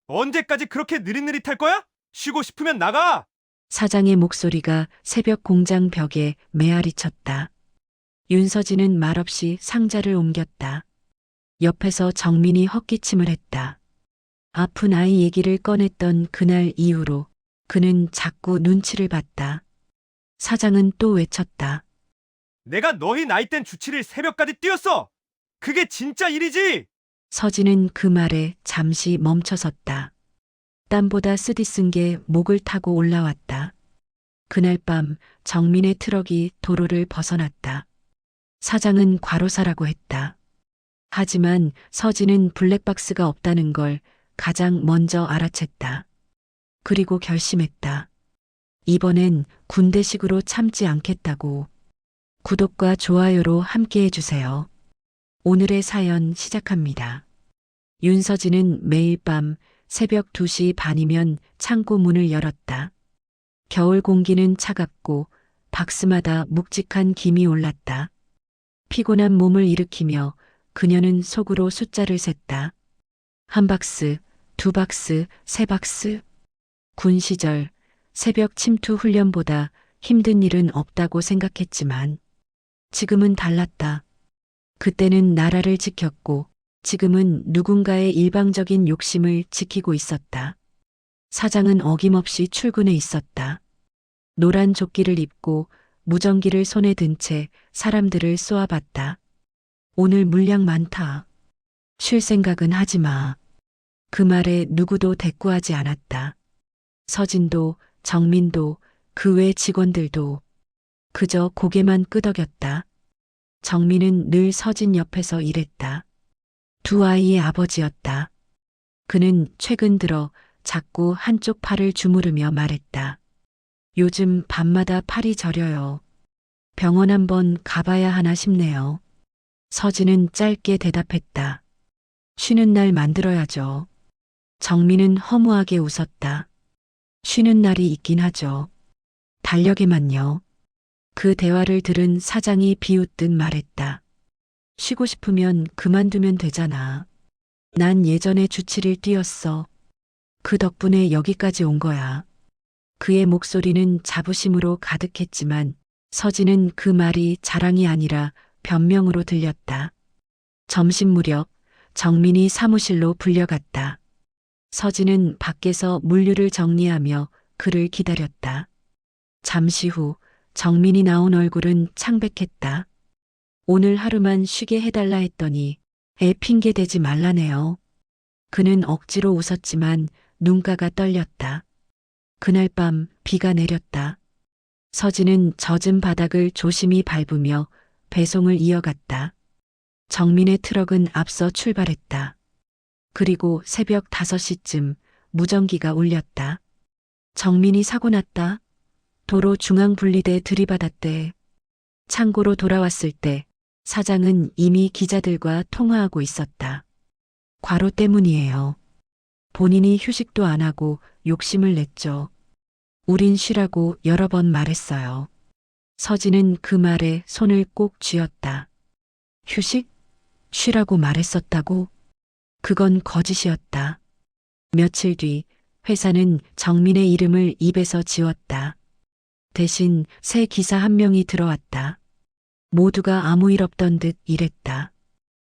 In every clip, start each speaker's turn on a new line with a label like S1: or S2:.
S1: 언제까지 그렇게 느릿느릿할 거야? 쉬고 싶으면 나가!
S2: 사장의 목소리가 새벽 공장 벽에 메아리 쳤다. 윤서진은 말없이 상자를 옮겼다. 옆에서 정민이 헛기침을 했다. 아픈 아이 얘기를 꺼냈던 그날 이후로 그는 자꾸 눈치를 봤다. 사장은 또 외쳤다.
S1: 내가 너희 나이 땐 주치를 새벽까지 뛰었어! 그게 진짜 일이지!
S2: 서진은 그 말에 잠시 멈춰섰다. 땀보다 쓰디쓴 게 목을 타고 올라왔다. 그날 밤 정민의 트럭이 도로를 벗어났다. 사장은 과로사라고 했다. 하지만 서진은 블랙박스가 없다는 걸 가장 먼저 알아챘다. 그리고 결심했다. 이번엔 군대식으로 참지 않겠다고. 구독과 좋아요로 함께 해주세요. 오늘의 사연 시작합니다. 윤서진은 매일 밤 새벽 2시 반이면 창고 문을 열었다. 겨울 공기는 차갑고 박스마다 묵직한 김이 올랐다. 피곤한 몸을 일으키며 그녀는 속으로 숫자를 셌다. 한 박스, 두 박스, 세 박스. 군 시절 새벽 침투 훈련보다 힘든 일은 없다고 생각했지만 지금은 달랐다. 그때는 나라를 지켰고 지금은 누군가의 일방적인 욕심을 지키고 있었다. 사장은 어김없이 출근해 있었다. 노란 조끼를 입고 무전기를 손에 든 채 사람들을 쏘아봤다. 오늘 물량 많다. 쉴 생각은 하지 마. 그 말에 누구도 대꾸하지 않았다. 서진도, 정민도, 그 외 직원들도 그저 고개만 끄덕였다. 정민은 늘 서진 옆에서 일했다. 두 아이의 아버지였다. 그는 최근 들어 자꾸 한쪽 팔을 주무르며 말했다. 요즘 밤마다 팔이 저려요. 병원 한번 가봐야 하나 싶네요. 서진은 짧게 대답했다. 쉬는 날 만들어야죠. 정민은 허무하게 웃었다. 쉬는 날이 있긴 하죠. 달력에만요. 그 대화를 들은 사장이 비웃듯 말했다. 쉬고 싶으면 그만두면 되잖아. 난 예전에 주치를 뛰었어. 그 덕분에 여기까지 온 거야. 그의 목소리는 자부심으로 가득했지만 서진은 그 말이 자랑이 아니라 변명으로 들렸다. 점심 무렵 정민이 사무실로 불려갔다. 서진은 밖에서 물류를 정리하며 그를 기다렸다. 잠시 후 정민이 나온 얼굴은 창백했다. 오늘 하루만 쉬게 해달라 했더니 애 핑계 대지 말라네요. 그는 억지로 웃었지만 눈가가 떨렸다. 그날 밤 비가 내렸다. 서진은 젖은 바닥을 조심히 밟으며 배송을 이어갔다. 정민의 트럭은 앞서 출발했다. 그리고 새벽 5시쯤 무전기가 울렸다. 정민이 사고 났다. 도로 중앙 분리대 들이받았대. 창고로 돌아왔을 때 사장은 이미 기자들과 통화하고 있었다. 과로 때문이에요. 본인이 휴식도 안 하고 욕심을 냈죠. 우린 쉬라고 여러 번 말했어요. 서진은 그 말에 손을 꼭 쥐었다. 휴식? 쉬라고 말했었다고? 그건 거짓이었다. 며칠 뒤 회사는 정민의 이름을 입에서 지웠다. 대신 새 기사 한 명이 들어왔다. 모두가 아무 일 없던 듯 일했다.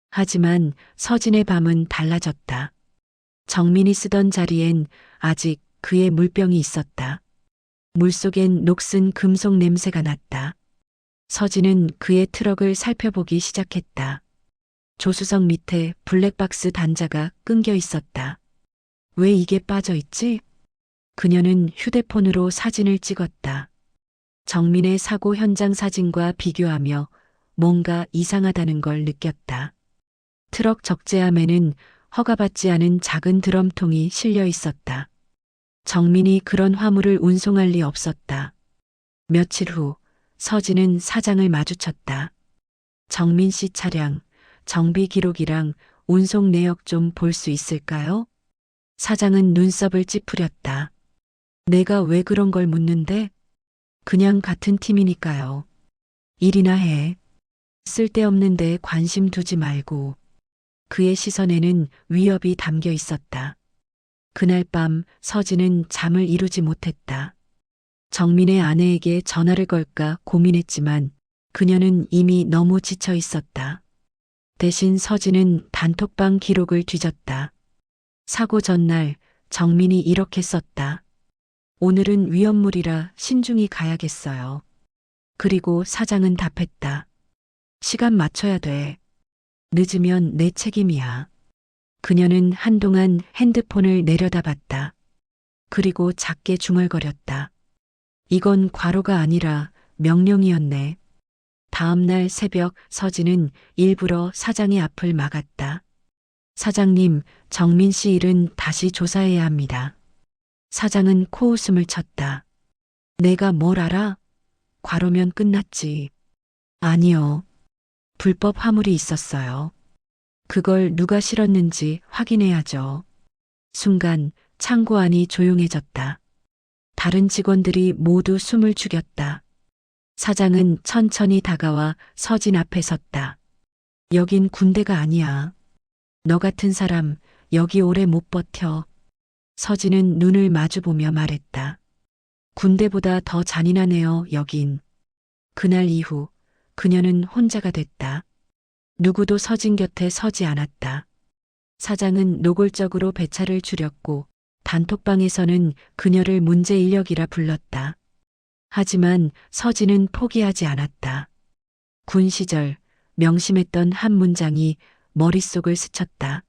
S2: 하지만 서진의 밤은 달라졌다. 정민이 쓰던 자리엔 아직 그의 물병이 있었다. 물속엔 녹슨 금속 냄새가 났다. 서진은 그의 트럭을 살펴보기 시작했다. 조수석 밑에 블랙박스 단자가 끊겨 있었다. 왜 이게 빠져 있지? 그녀는 휴대폰으로 사진을 찍었다. 정민의 사고 현장 사진과 비교하며 뭔가 이상하다는 걸 느꼈다. 트럭 적재함에는 허가받지 않은 작은 드럼통이 실려 있었다. 정민이 그런 화물을 운송할 리 없었다. 며칠 후 서진은 사장을 마주쳤다. 정민 씨 차량, 정비 기록이랑 운송 내역 좀 볼 수 있을까요? 사장은 눈썹을 찌푸렸다. 내가 왜 그런 걸 묻는데? 그냥 같은 팀이니까요. 일이나 해. 쓸데없는데 관심 두지 말고. 그의 시선에는 위협이 담겨 있었다. 그날 밤 서진은 잠을 이루지 못했다. 정민의 아내에게 전화를 걸까 고민했지만 그녀는 이미 너무 지쳐 있었다. 대신 서진은 단톡방 기록을 뒤졌다. 사고 전날 정민이 이렇게 썼다. 오늘은 위험물이라 신중히 가야겠어요. 그리고 사장은 답했다. 시간 맞춰야 돼. 늦으면 내 책임이야. 그녀는 한동안 핸드폰을 내려다봤다. 그리고 작게 중얼거렸다. 이건 과로가 아니라 명령이었네. 다음 날 새벽 서진은 일부러 사장의 앞을 막았다. 사장님, 정민 씨 일은 다시 조사해야 합니다. 사장은 코웃음을 쳤다. 내가 뭘 알아? 과로면 끝났지. 아니요. 불법 화물이 있었어요. 그걸 누가 실었는지 확인해야죠. 순간 창고 안이 조용해졌다. 다른 직원들이 모두 숨을 죽였다. 사장은 천천히 다가와 서진 앞에 섰다. 여긴 군대가 아니야. 너 같은 사람 여기 오래 못 버텨. 서진은 눈을 마주보며 말했다. 군대보다 더 잔인하네요, 여긴. 그날 이후 그녀는 혼자가 됐다. 누구도 서진 곁에 서지 않았다. 사장은 노골적으로 배차를 줄였고 단톡방에서는 그녀를 문제 인력이라 불렀다. 하지만 서진은 포기하지 않았다. 군 시절 명심했던 한 문장이 머릿속을 스쳤다.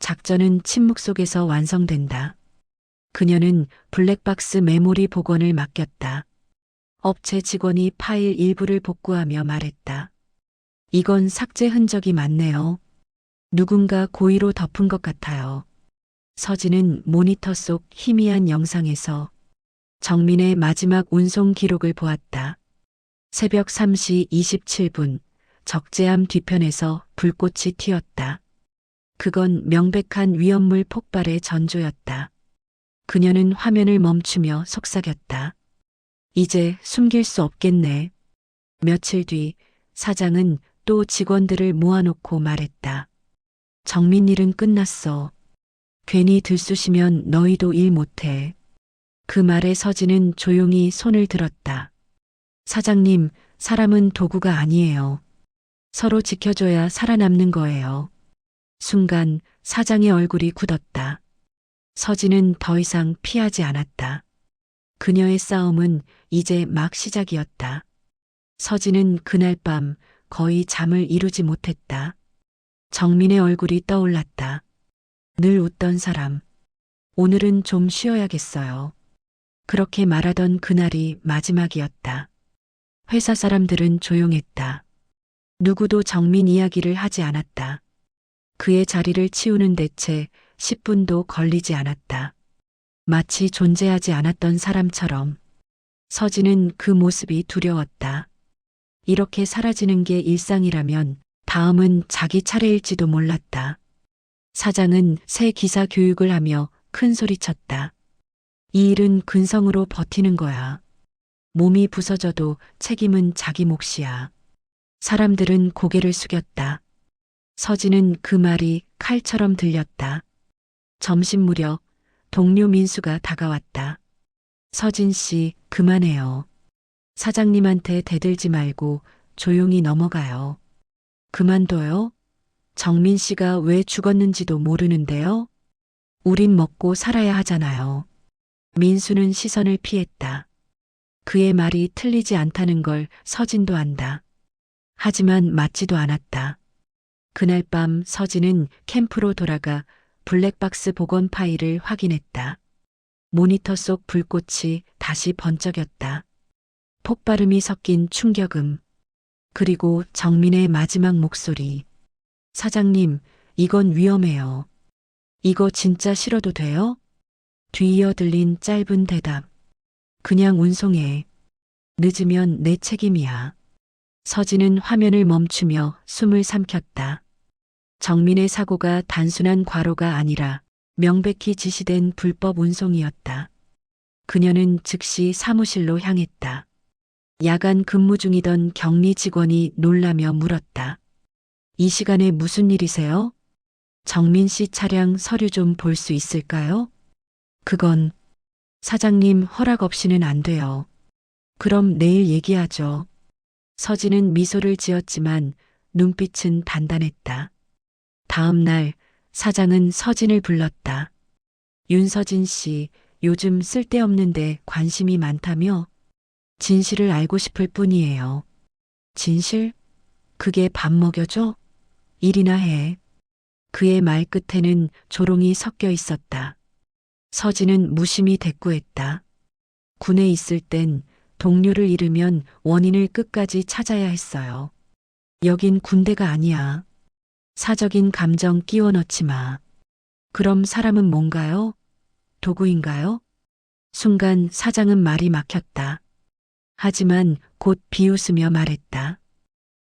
S2: 작전은 침묵 속에서 완성된다. 그녀는 블랙박스 메모리 복원을 맡겼다. 업체 직원이 파일 일부를 복구하며 말했다. 이건 삭제 흔적이 많네요. 누군가 고의로 덮은 것 같아요. 서진은 모니터 속 희미한 영상에서 정민의 마지막 운송 기록을 보았다. 새벽 3시 27분 적재함 뒤편에서 불꽃이 튀었다. 그건 명백한 위험물 폭발의 전조였다. 그녀는 화면을 멈추며 속삭였다. 이제 숨길 수 없겠네. 며칠 뒤 사장은 또 직원들을 모아놓고 말했다. 정민 일은 끝났어. 괜히 들쑤시면 너희도 일 못해. 그 말에 서진은 조용히 손을 들었다. 사장님, 사람은 도구가 아니에요. 서로 지켜줘야 살아남는 거예요. 순간 사장의 얼굴이 굳었다. 서진은 더 이상 피하지 않았다. 그녀의 싸움은 이제 막 시작이었다. 서진은 그날 밤 거의 잠을 이루지 못했다. 정민의 얼굴이 떠올랐다. 늘 웃던 사람. 오늘은 좀 쉬어야겠어요. 그렇게 말하던 그날이 마지막이었다. 회사 사람들은 조용했다. 누구도 정민 이야기를 하지 않았다. 그의 자리를 치우는 데 채 10분도 걸리지 않았다. 마치 존재하지 않았던 사람처럼. 서진은 그 모습이 두려웠다. 이렇게 사라지는 게 일상이라면 다음은 자기 차례일지도 몰랐다. 사장은 새 기사 교육을 하며 큰 소리쳤다. 이 일은 근성으로 버티는 거야. 몸이 부서져도 책임은 자기 몫이야. 사람들은 고개를 숙였다. 서진은 그 말이 칼처럼 들렸다. 점심 무렵 동료 민수가 다가왔다. 서진 씨, 그만해요. 사장님한테 대들지 말고 조용히 넘어가요. 그만둬요? 정민 씨가 왜 죽었는지도 모르는데요? 우린 먹고 살아야 하잖아요. 민수는 시선을 피했다. 그의 말이 틀리지 않다는 걸 서진도 안다. 하지만 맞지도 않았다. 그날 밤 서진은 캠프로 돌아가 블랙박스 복원 파일을 확인했다. 모니터 속 불꽃이 다시 번쩍였다. 폭발음이 섞인 충격음. 그리고 정민의 마지막 목소리. 사장님, 이건 위험해요. 이거 진짜 실어도 돼요? 뒤이어 들린 짧은 대답. 그냥 운송해. 늦으면 내 책임이야. 서진은 화면을 멈추며 숨을 삼켰다. 정민의 사고가 단순한 과로가 아니라 명백히 지시된 불법 운송이었다. 그녀는 즉시 사무실로 향했다. 야간 근무 중이던 격리 직원이 놀라며 물었다. 이 시간에 무슨 일이세요? 정민 씨 차량 서류 좀 볼 수 있을까요? 그건 사장님 허락 없이는 안 돼요. 그럼 내일 얘기하죠. 서진은 미소를 지었지만 눈빛은 단단했다. 다음 날 사장은 서진을 불렀다. 윤서진 씨, 요즘 쓸데없는데 관심이 많다며? 진실을 알고 싶을 뿐이에요. 진실? 그게 밥 먹여줘? 일이나 해. 그의 말 끝에는 조롱이 섞여 있었다. 서진은 무심히 대꾸했다. 군에 있을 땐 동료를 잃으면 원인을 끝까지 찾아야 했어요. 여긴 군대가 아니야. 사적인 감정 끼워 넣지 마. 그럼 사람은 뭔가요? 도구인가요? 순간 사장은 말이 막혔다. 하지만 곧 비웃으며 말했다.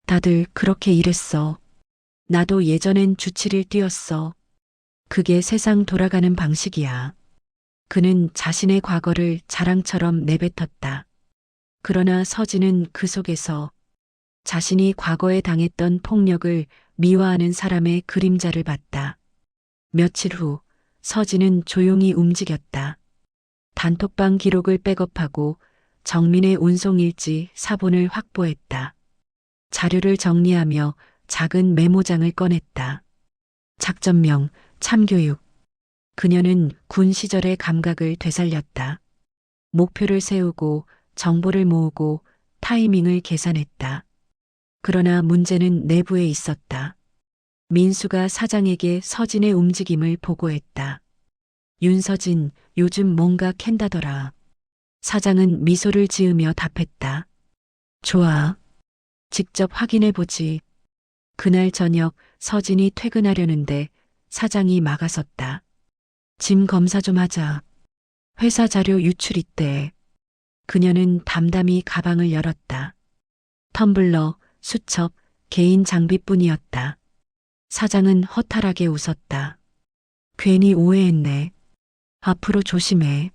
S2: 다들 그렇게 일했어. 나도 예전엔 주치를 뛰었어. 그게 세상 돌아가는 방식이야. 그는 자신의 과거를 자랑처럼 내뱉었다. 그러나 서진은 그 속에서 자신이 과거에 당했던 폭력을 미화하는 사람의 그림자를 봤다. 며칠 후 서진은 조용히 움직였다. 단톡방 기록을 백업하고 정민의 운송일지 사본을 확보했다. 자료를 정리하며 작은 메모장을 꺼냈다. 작전명, 참교육. 그녀는 군 시절의 감각을 되살렸다. 목표를 세우고 정보를 모으고 타이밍을 계산했다. 그러나 문제는 내부에 있었다. 민수가 사장에게 서진의 움직임을 보고했다. 윤서진, 요즘 뭔가 캔다더라. 사장은 미소를 지으며 답했다. 좋아. 직접 확인해보지. 그날 저녁 서진이 퇴근하려는데 사장이 막아섰다. 짐 검사 좀 하자. 회사 자료 유출 있대. 그녀는 담담히 가방을 열었다. 텀블러, 수첩, 개인 장비뿐이었다. 사장은 허탈하게 웃었다. 괜히 오해했네. 앞으로 조심해.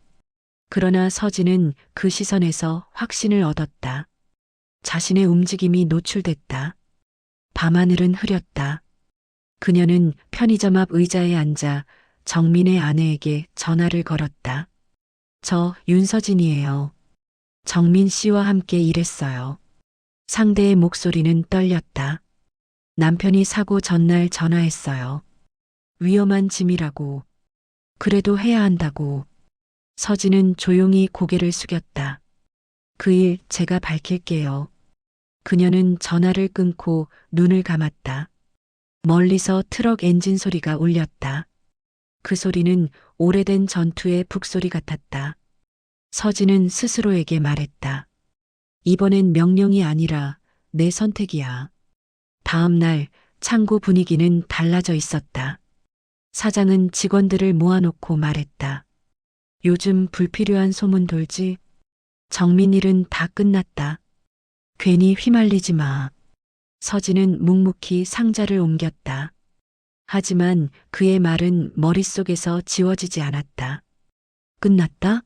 S2: 그러나 서진은 그 시선에서 확신을 얻었다. 자신의 움직임이 노출됐다. 밤하늘은 흐렸다. 그녀는 편의점 앞 의자에 앉아 정민의 아내에게 전화를 걸었다. 저 윤서진이에요. 정민 씨와 함께 일했어요. 상대의 목소리는 떨렸다. 남편이 사고 전날 전화했어요. 위험한 짐이라고. 그래도 해야 한다고. 서진은 조용히 고개를 숙였다. 그 일 제가 밝힐게요. 그녀는 전화를 끊고 눈을 감았다. 멀리서 트럭 엔진 소리가 울렸다. 그 소리는 오래된 전투의 북소리 같았다. 서진은 스스로에게 말했다. 이번엔 명령이 아니라 내 선택이야. 다음 날 창고 분위기는 달라져 있었다. 사장은 직원들을 모아놓고 말했다. 요즘 불필요한 소문 돌지? 정민 일은 다 끝났다. 괜히 휘말리지 마. 서진은 묵묵히 상자를 옮겼다. 하지만 그의 말은 머릿속에서 지워지지 않았다. 끝났다?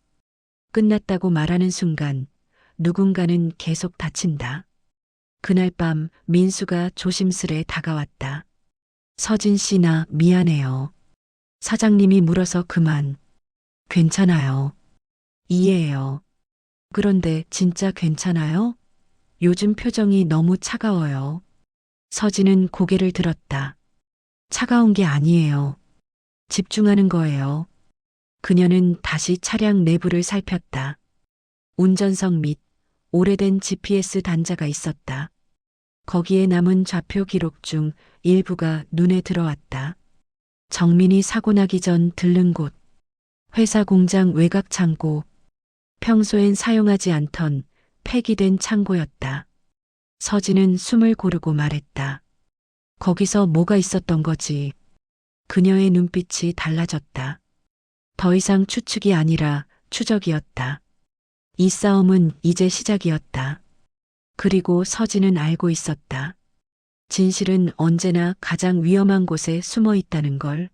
S2: 끝났다고 말하는 순간 누군가는 계속 다친다. 그날 밤 민수가 조심스레 다가왔다. 서진 씨 나 미안해요. 사장님이 물어서 그만. 괜찮아요. 이해해요. 그런데 진짜 괜찮아요? 요즘 표정이 너무 차가워요. 서진은 고개를 들었다. 차가운 게 아니에요. 집중하는 거예요. 그녀는 다시 차량 내부를 살폈다. 운전석 밑 오래된 GPS 단자가 있었다. 거기에 남은 좌표 기록 중 일부가 눈에 들어왔다. 정민이 사고 나기 전 들른 곳, 회사 공장 외곽 창고, 평소엔 사용하지 않던 폐기된 창고였다. 서진은 숨을 고르고 말했다. 거기서 뭐가 있었던 거지? 그녀의 눈빛이 달라졌다. 더 이상 추측이 아니라 추적이었다. 이 싸움은 이제 시작이었다. 그리고 서진은 알고 있었다. 진실은 언제나 가장 위험한 곳에 숨어 있다는 걸.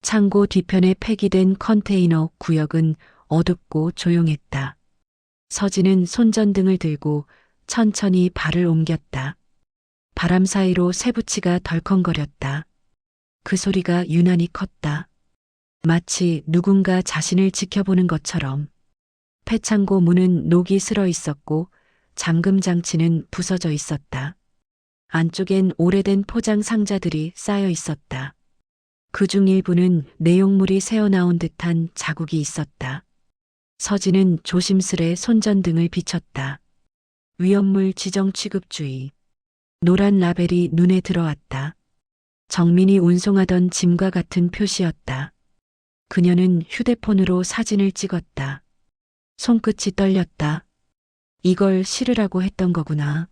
S2: 창고 뒤편에 폐기된 컨테이너 구역은 어둡고 조용했다. 서진은 손전등을 들고 천천히 발을 옮겼다. 바람 사이로 쇠붙이가 덜컹거렸다. 그 소리가 유난히 컸다. 마치 누군가 자신을 지켜보는 것처럼. 폐창고 문은 녹이 슬어 있었고 잠금 장치는 부서져 있었다. 안쪽엔 오래된 포장 상자들이 쌓여 있었다. 그중 일부는 내용물이 새어나온 듯한 자국이 있었다. 서진은 조심스레 손전등을 비췄다. 위험물 지정 취급주의. 노란 라벨이 눈에 들어왔다. 정민이 운송하던 짐과 같은 표시였다. 그녀는 휴대폰으로 사진을 찍었다. 손끝이 떨렸다. 이걸 실으라고 했던 거구나.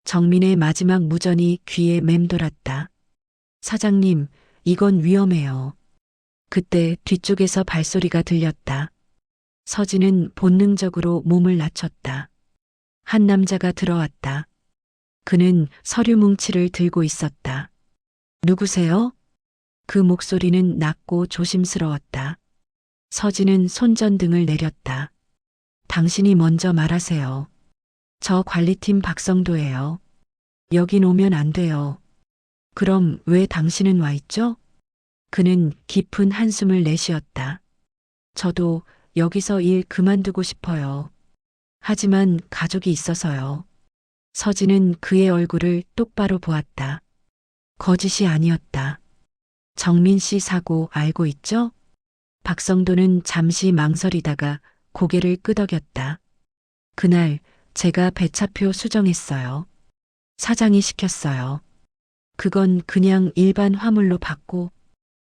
S2: 정민의 마지막 무전이 귀에 맴돌았다. 사장님, 이건 위험해요. 그때 뒤쪽에서 발소리가 들렸다. 서진은 본능적으로 몸을 낮췄다. 한 남자가 들어왔다. 그는 서류 뭉치를 들고 있었다. 누구세요? 그 목소리는 낮고 조심스러웠다. 서진은 손전등을 내렸다. 당신이 먼저 말하세요. 저 관리팀 박성도예요. 여긴 오면 안 돼요. 그럼 왜 당신은 와 있죠? 그는 깊은 한숨을 내쉬었다. 저도 여기서 일 그만두고 싶어요. 하지만 가족이 있어서요. 서진은 그의 얼굴을 똑바로 보았다. 거짓이 아니었다. 정민 씨 사고 알고 있죠? 박성도는 잠시 망설이다가 고개를 끄덕였다. 그날 제가 배차표 수정했어요. 사장이 시켰어요. 그건 그냥 일반 화물로 받고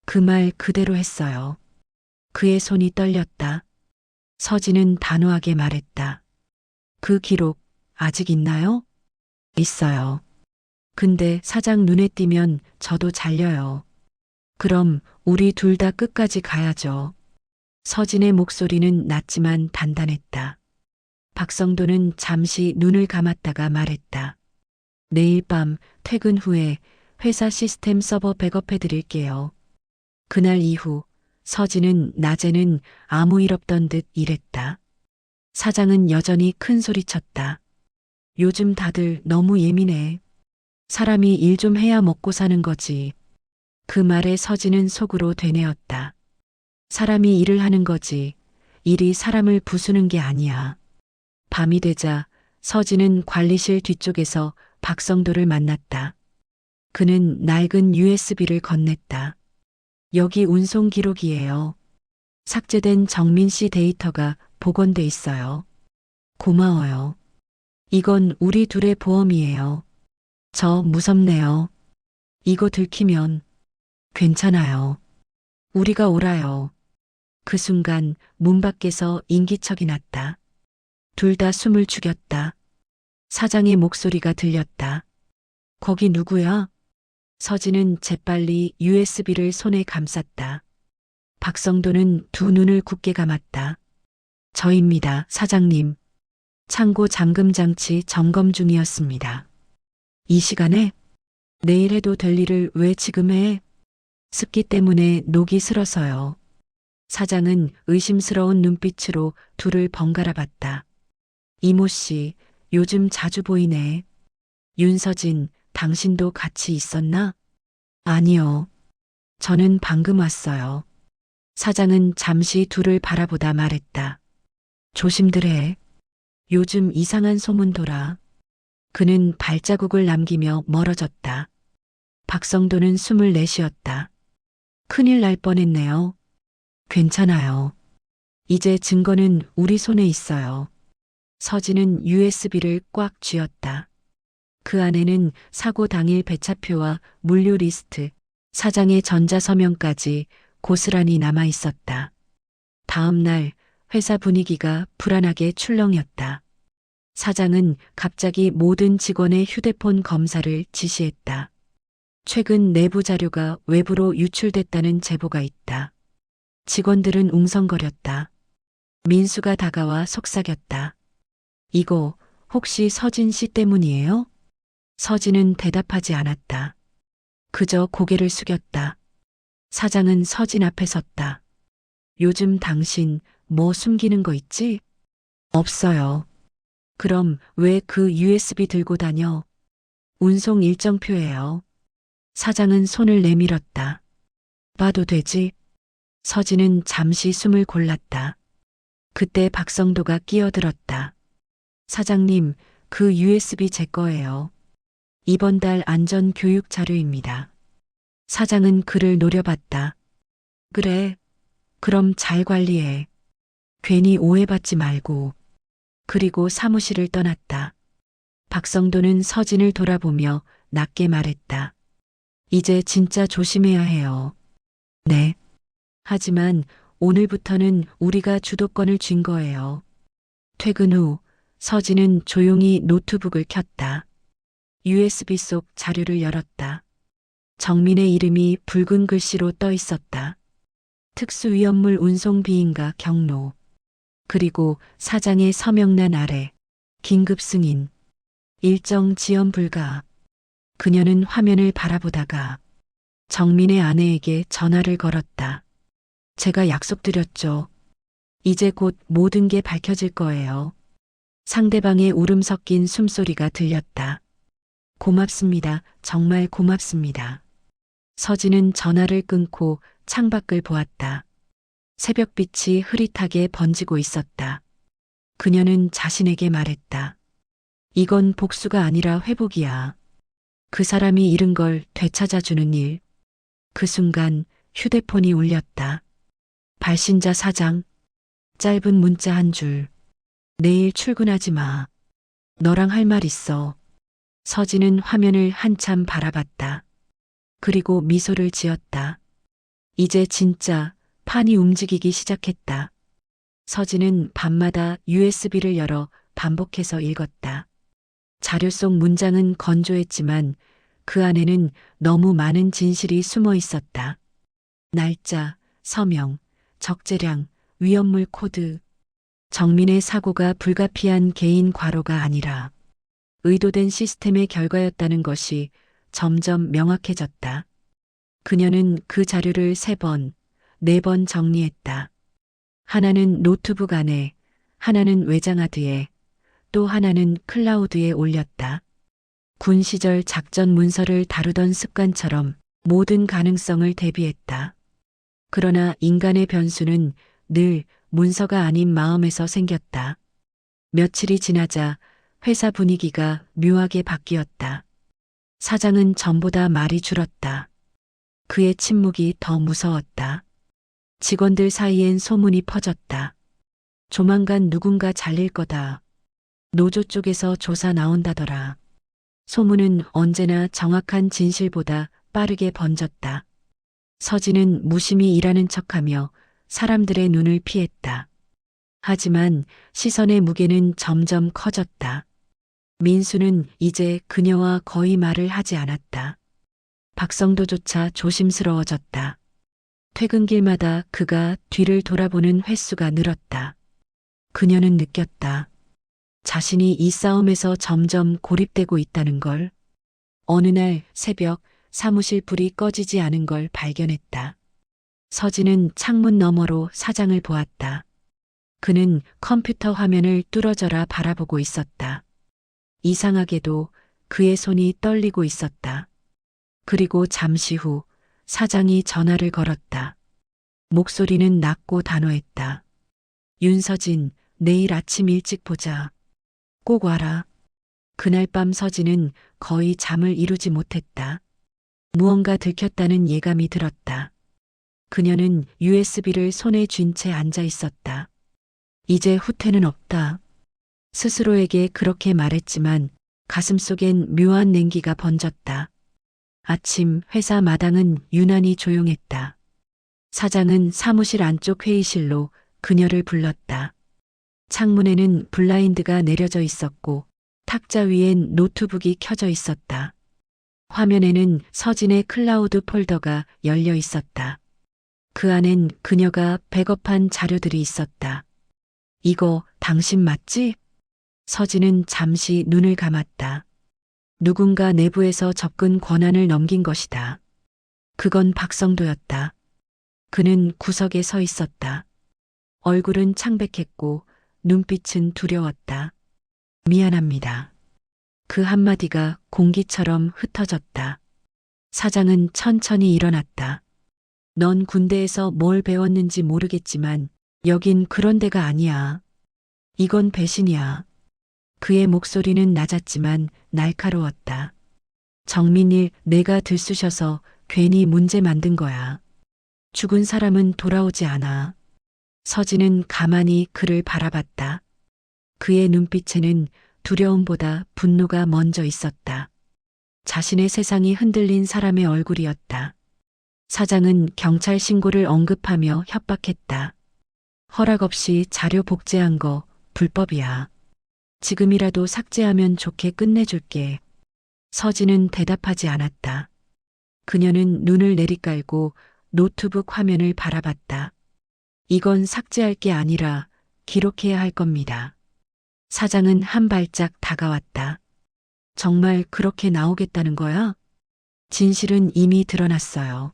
S2: 그 말 그대로 했어요. 그의 손이 떨렸다. 서진은 단호하게 말했다. 그 기록 아직 있나요? 있어요. 근데 사장 눈에 띄면 저도 잘려요. 그럼 우리 둘 다 끝까지 가야죠. 서진의 목소리는 낮지만 단단했다. 박성도는 잠시 눈을 감았다가 말했다. 내일 밤 퇴근 후에 회사 시스템 서버 백업해 드릴게요. 그날 이후 서진은 낮에는 아무 일 없던 듯 일했다. 사장은 여전히 큰 소리 쳤다. 요즘 다들 너무 예민해. 사람이 일 좀 해야 먹고 사는 거지. 그 말에 서진은 속으로 되뇌었다. 사람이 일을 하는 거지. 일이 사람을 부수는 게 아니야. 밤이 되자 서진은 관리실 뒤쪽에서 박성도를 만났다. 그는 낡은 USB를 건넸다. 여기 운송 기록이에요. 삭제된 정민 씨 데이터가 복원돼 있어요. 고마워요. 이건 우리 둘의 보험이에요. 저 무섭네요. 이거 들키면 괜찮아요. 우리가 오라요. 그 순간 문 밖에서 인기척이 났다. 둘 다 숨을 죽였다. 사장의 목소리가 들렸다. 거기 누구야? 서진은 재빨리 USB를 손에 감쌌다. 박성도는 두 눈을 굳게 감았다. 저입니다, 사장님. 창고 잠금 장치 점검 중이었습니다. 이 시간에? 내일 해도 될 일을 왜 지금 해? 습기 때문에 녹이 슬어서요. 사장은 의심스러운 눈빛으로 둘을 번갈아 봤다. 이모 씨, 요즘 자주 보이네. 윤서진, 당신도 같이 있었나? 아니요. 저는 방금 왔어요. 사장은 잠시 둘을 바라보다 말했다. 조심들 해. 요즘 이상한 소문 돌아. 그는 발자국을 남기며 멀어졌다. 박성도는 숨을 내쉬었다. 큰일 날 뻔했네요. 괜찮아요. 이제 증거는 우리 손에 있어요. 서진은 USB를 꽉 쥐었다. 그 안에는 사고 당일 배차표와 물류 리스트, 사장의 전자서명까지 고스란히 남아 있었다. 다음 날 회사 분위기가 불안하게 출렁였다. 사장은 갑자기 모든 직원의 휴대폰 검사를 지시했다. 최근 내부 자료가 외부로 유출됐다는 제보가 있다. 직원들은 웅성거렸다. 민수가 다가와 속삭였다. 이거 혹시 서진 씨 때문이에요? 서진은 대답하지 않았다. 그저 고개를 숙였다. 사장은 서진 앞에 섰다. 요즘 당신 뭐 숨기는 거 있지? 없어요. 그럼 왜 그 USB 들고 다녀? 운송 일정표예요. 사장은 손을 내밀었다. 봐도 되지? 서진은 잠시 숨을 골랐다. 그때 박성도가 끼어들었다. 사장님, 그 USB 제 거예요. 이번 달 안전 교육 자료입니다. 사장은 그를 노려봤다. 그래. 그럼 잘 관리해. 괜히 오해받지 말고. 그리고 사무실을 떠났다. 박성도는 서진을 돌아보며 낮게 말했다. 이제 진짜 조심해야 해요. 네. 하지만 오늘부터는 우리가 주도권을 쥔 거예요. 퇴근 후 서진은 조용히 노트북을 켰다. USB 속 자료를 열었다. 정민의 이름이 붉은 글씨로 떠 있었다. 특수위험물 운송 비인가 경로. 그리고 사장의 서명란 아래 긴급 승인. 일정 지연 불가. 그녀는 화면을 바라보다가 정민의 아내에게 전화를 걸었다. 제가 약속드렸죠. 이제 곧 모든 게 밝혀질 거예요. 상대방의 울음 섞인 숨소리가 들렸다. 고맙습니다. 정말 고맙습니다. 서진은 전화를 끊고 창밖을 보았다. 새벽빛이 흐릿하게 번지고 있었다. 그녀는 자신에게 말했다. 이건 복수가 아니라 회복이야. 그 사람이 잃은 걸 되찾아주는 일. 그 순간 휴대폰이 울렸다. 발신자 사장. 짧은 문자 한 줄. 내일 출근하지 마. 너랑 할 말 있어. 서진은 화면을 한참 바라봤다. 그리고 미소를 지었다. 이제 진짜 판이 움직이기 시작했다. 서진은 밤마다 USB를 열어 반복해서 읽었다. 자료 속 문장은 건조했지만 그 안에는 너무 많은 진실이 숨어 있었다. 날짜, 서명, 적재량, 위험물 코드. 정민의 사고가 불가피한 개인 과로가 아니라 의도된 시스템의 결과였다는 것이 점점 명확해졌다. 그녀는 그 자료를 3번, 4번 정리했다. 하나는 노트북 안에, 하나는 외장하드에, 또 하나는 클라우드에 올렸다. 군 시절 작전 문서를 다루던 습관처럼 모든 가능성을 대비했다. 그러나 인간의 변수는 늘 문서가 아닌 마음에서 생겼다. 며칠이 지나자 회사 분위기가 묘하게 바뀌었다. 사장은 전보다 말이 줄었다. 그의 침묵이 더 무서웠다. 직원들 사이엔 소문이 퍼졌다. 조만간 누군가 잘릴 거다. 노조 쪽에서 조사 나온다더라. 소문은 언제나 정확한 진실보다 빠르게 번졌다. 서진은 무심히 일하는 척하며 사람들의 눈을 피했다. 하지만 시선의 무게는 점점 커졌다. 민수는 이제 그녀와 거의 말을 하지 않았다. 박성도조차 조심스러워졌다. 퇴근길마다 그가 뒤를 돌아보는 횟수가 늘었다. 그녀는 느꼈다. 자신이 이 싸움에서 점점 고립되고 있다는 걸. 어느 날 새벽 사무실 불이 꺼지지 않은 걸 발견했다. 서진은 창문 너머로 사장을 보았다. 그는 컴퓨터 화면을 뚫어져라 바라보고 있었다. 이상하게도 그의 손이 떨리고 있었다. 그리고 잠시 후 사장이 전화를 걸었다. 목소리는 낮고 단호했다. 윤서진, 내일 아침 일찍 보자. 꼭 와라. 그날 밤 서진은 거의 잠을 이루지 못했다. 무언가 들켰다는 예감이 들었다. 그녀는 USB를 손에 쥔 채 앉아 있었다. 이제 후퇴는 없다. 스스로에게 그렇게 말했지만 가슴속엔 묘한 냉기가 번졌다. 아침 회사 마당은 유난히 조용했다. 사장은 사무실 안쪽 회의실로 그녀를 불렀다. 창문에는 블라인드가 내려져 있었고 탁자 위엔 노트북이 켜져 있었다. 화면에는 서진의 클라우드 폴더가 열려 있었다. 그 안엔 그녀가 백업한 자료들이 있었다. 이거 당신 맞지? 서진은 잠시 눈을 감았다. 누군가 내부에서 접근 권한을 넘긴 것이다. 그건 박성도였다. 그는 구석에 서 있었다. 얼굴은 창백했고 눈빛은 두려웠다. 미안합니다. 그 한마디가 공기처럼 흩어졌다. 사장은 천천히 일어났다. 넌 군대에서 뭘 배웠는지 모르겠지만 여긴 그런 데가 아니야. 이건 배신이야. 그의 목소리는 낮았지만 날카로웠다. 정민일, 내가 들쑤셔서 괜히 문제 만든 거야. 죽은 사람은 돌아오지 않아. 서진은 가만히 그를 바라봤다. 그의 눈빛에는 두려움보다 분노가 먼저 있었다. 자신의 세상이 흔들린 사람의 얼굴이었다. 사장은 경찰 신고를 언급하며 협박했다. 허락 없이 자료 복제한 거 불법이야. 지금이라도 삭제하면 좋게 끝내줄게. 서진은 대답하지 않았다. 그녀는 눈을 내리깔고 노트북 화면을 바라봤다. 이건 삭제할 게 아니라 기록해야 할 겁니다. 사장은 한 발짝 다가왔다. 정말 그렇게 나오겠다는 거야? 진실은 이미 드러났어요.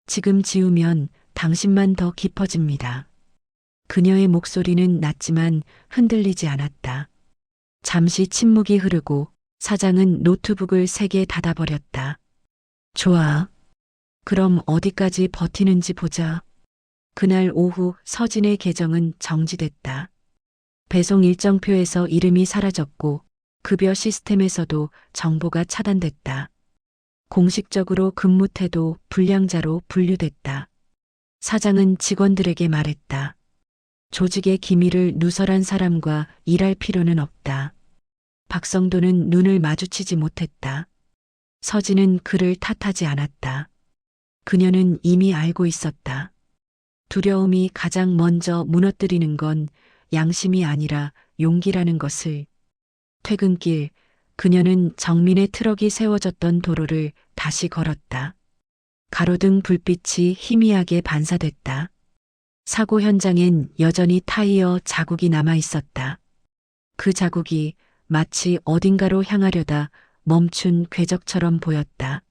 S2: 지금 지우면 당신만 더 깊어집니다. 그녀의 목소리는 낮지만 흔들리지 않았다. 잠시 침묵이 흐르고 사장은 노트북을 세게 닫아버렸다. 좋아. 그럼 어디까지 버티는지 보자. 그날 오후 서진의 계정은 정지됐다. 배송 일정표에서 이름이 사라졌고 급여 시스템에서도 정보가 차단됐다. 공식적으로 근무 태도 불량자로 분류됐다. 사장은 직원들에게 말했다. 조직의 기밀을 누설한 사람과 일할 필요는 없다. 박성도는 눈을 마주치지 못했다. 서진은 그를 탓하지 않았다. 그녀는 이미 알고 있었다. 두려움이 가장 먼저 무너뜨리는 건 양심이 아니라 용기라는 것을. 퇴근길, 그녀는 정민의 트럭이 세워졌던 도로를 다시 걸었다. 가로등 불빛이 희미하게 반사됐다. 사고 현장엔 여전히 타이어 자국이 남아 있었다. 그 자국이 마치 어딘가로 향하려다 멈춘 궤적처럼 보였다.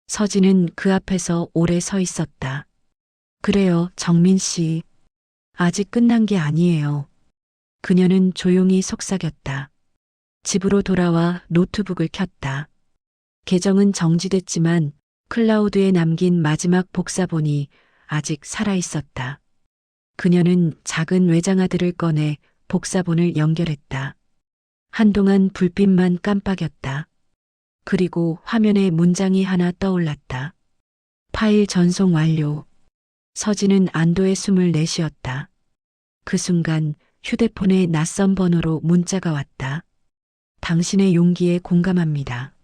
S2: 서진은 그 앞에서 오래 서 있었다. 그래요, 정민 씨. 아직 끝난 게 아니에요. 그녀는 조용히 속삭였다. 집으로 돌아와 노트북을 켰다. 계정은 정지됐지만 클라우드에 남긴 마지막 복사본이 아직 살아 있었다. 그녀는 작은 외장하드를 꺼내 복사본을 연결했다. 한동안 불빛만 깜빡였다. 그리고 화면에 문장이 하나 떠올랐다. 파일 전송 완료. 서진은 안도의 숨을 내쉬었다. 그 순간 휴대폰에 낯선 번호로 문자가 왔다. 당신의 용기에 공감합니다.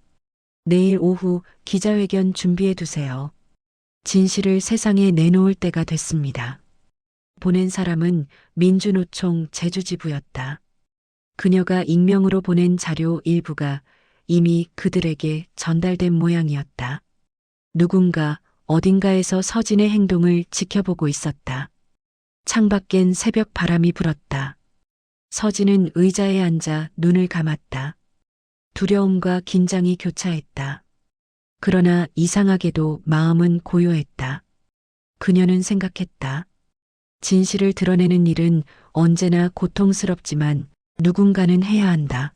S2: 내일 오후 기자회견 준비해 두세요. 진실을 세상에 내놓을 때가 됐습니다. 보낸 사람은 민주노총 제주지부였다. 그녀가 익명으로 보낸 자료 일부가 이미 그들에게 전달된 모양이었다. 누군가 어딘가에서 서진의 행동을 지켜보고 있었다. 창밖엔 새벽 바람이 불었다. 서진은 의자에 앉아 눈을 감았다. 두려움과 긴장이 교차했다. 그러나 이상하게도 마음은 고요했다. 그녀는 생각했다. 진실을 드러내는 일은 언제나 고통스럽지만 누군가는 해야 한다.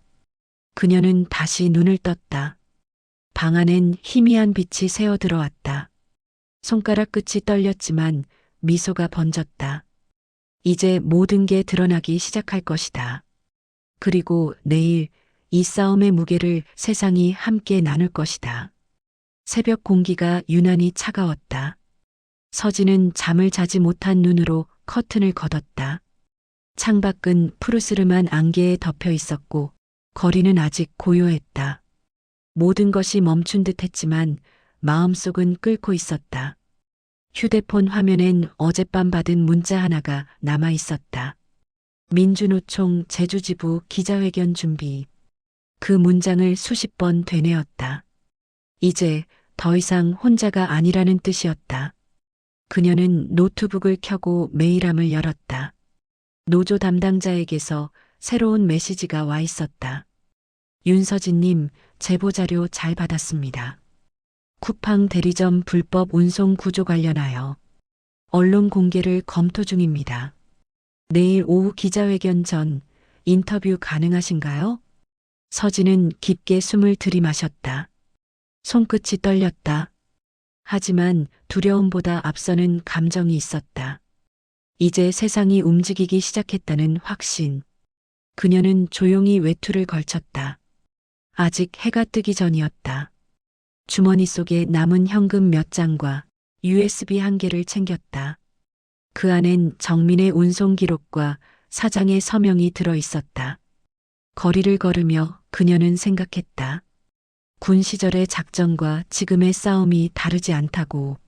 S2: 그녀는 다시 눈을 떴다. 방 안엔 희미한 빛이 새어 들어왔다. 손가락 끝이 떨렸지만 미소가 번졌다. 이제 모든 게 드러나기 시작할 것이다. 그리고 내일 이 싸움의 무게를 세상이 함께 나눌 것이다. 새벽 공기가 유난히 차가웠다. 서진은 잠을 자지 못한 눈으로 커튼을 걷었다. 창밖은 푸르스름한 안개에 덮여 있었고 거리는 아직 고요했다. 모든 것이 멈춘 듯 했지만 마음속은 끓고 있었다. 휴대폰 화면엔 어젯밤 받은 문자 하나가 남아 있었다. 민주노총 제주지부 기자회견 준비. 그 문장을 수십 번 되뇌었다. 이제 더 이상 혼자가 아니라는 뜻이었다. 그녀는 노트북을 켜고 메일함을 열었다. 노조 담당자에게서 새로운 메시지가 와 있었다. 윤서진님, 제보자료 잘 받았습니다. 쿠팡 대리점 불법 운송 구조 관련하여 언론 공개를 검토 중입니다. 내일 오후 기자회견 전 인터뷰 가능하신가요? 서진은 깊게 숨을 들이마셨다. 손끝이 떨렸다. 하지만 두려움보다 앞서는 감정이 있었다. 이제 세상이 움직이기 시작했다는 확신. 그녀는 조용히 외투를 걸쳤다. 아직 해가 뜨기 전이었다. 주머니 속에 남은 현금 몇 장과 USB 한 개를 챙겼다. 그 안엔 정민의 운송 기록과 사장의 서명이 들어 있었다. 거리를 걸으며 그녀는 생각했다. 군 시절의 작전과 지금의 싸움이 다르지 않다고.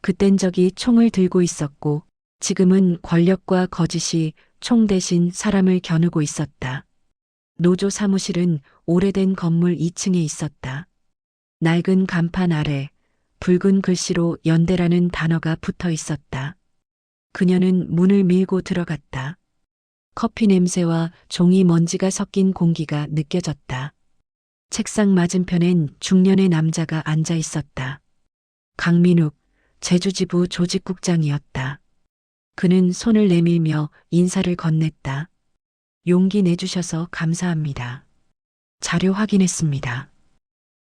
S2: 그땐 적이 총을 들고 있었고 지금은 권력과 거짓이 총 대신 사람을 겨누고 있었다. 노조 사무실은 오래된 건물 2층에 있었다. 낡은 간판 아래 붉은 글씨로 연대라는 단어가 붙어 있었다. 그녀는 문을 밀고 들어갔다. 커피 냄새와 종이 먼지가 섞인 공기가 느껴졌다. 책상 맞은편엔 중년의 남자가 앉아 있었다. 강민욱, 제주지부 조직국장이었다. 그는 손을 내밀며 인사를 건넸다. 용기 내주셔서 감사합니다. 자료 확인했습니다.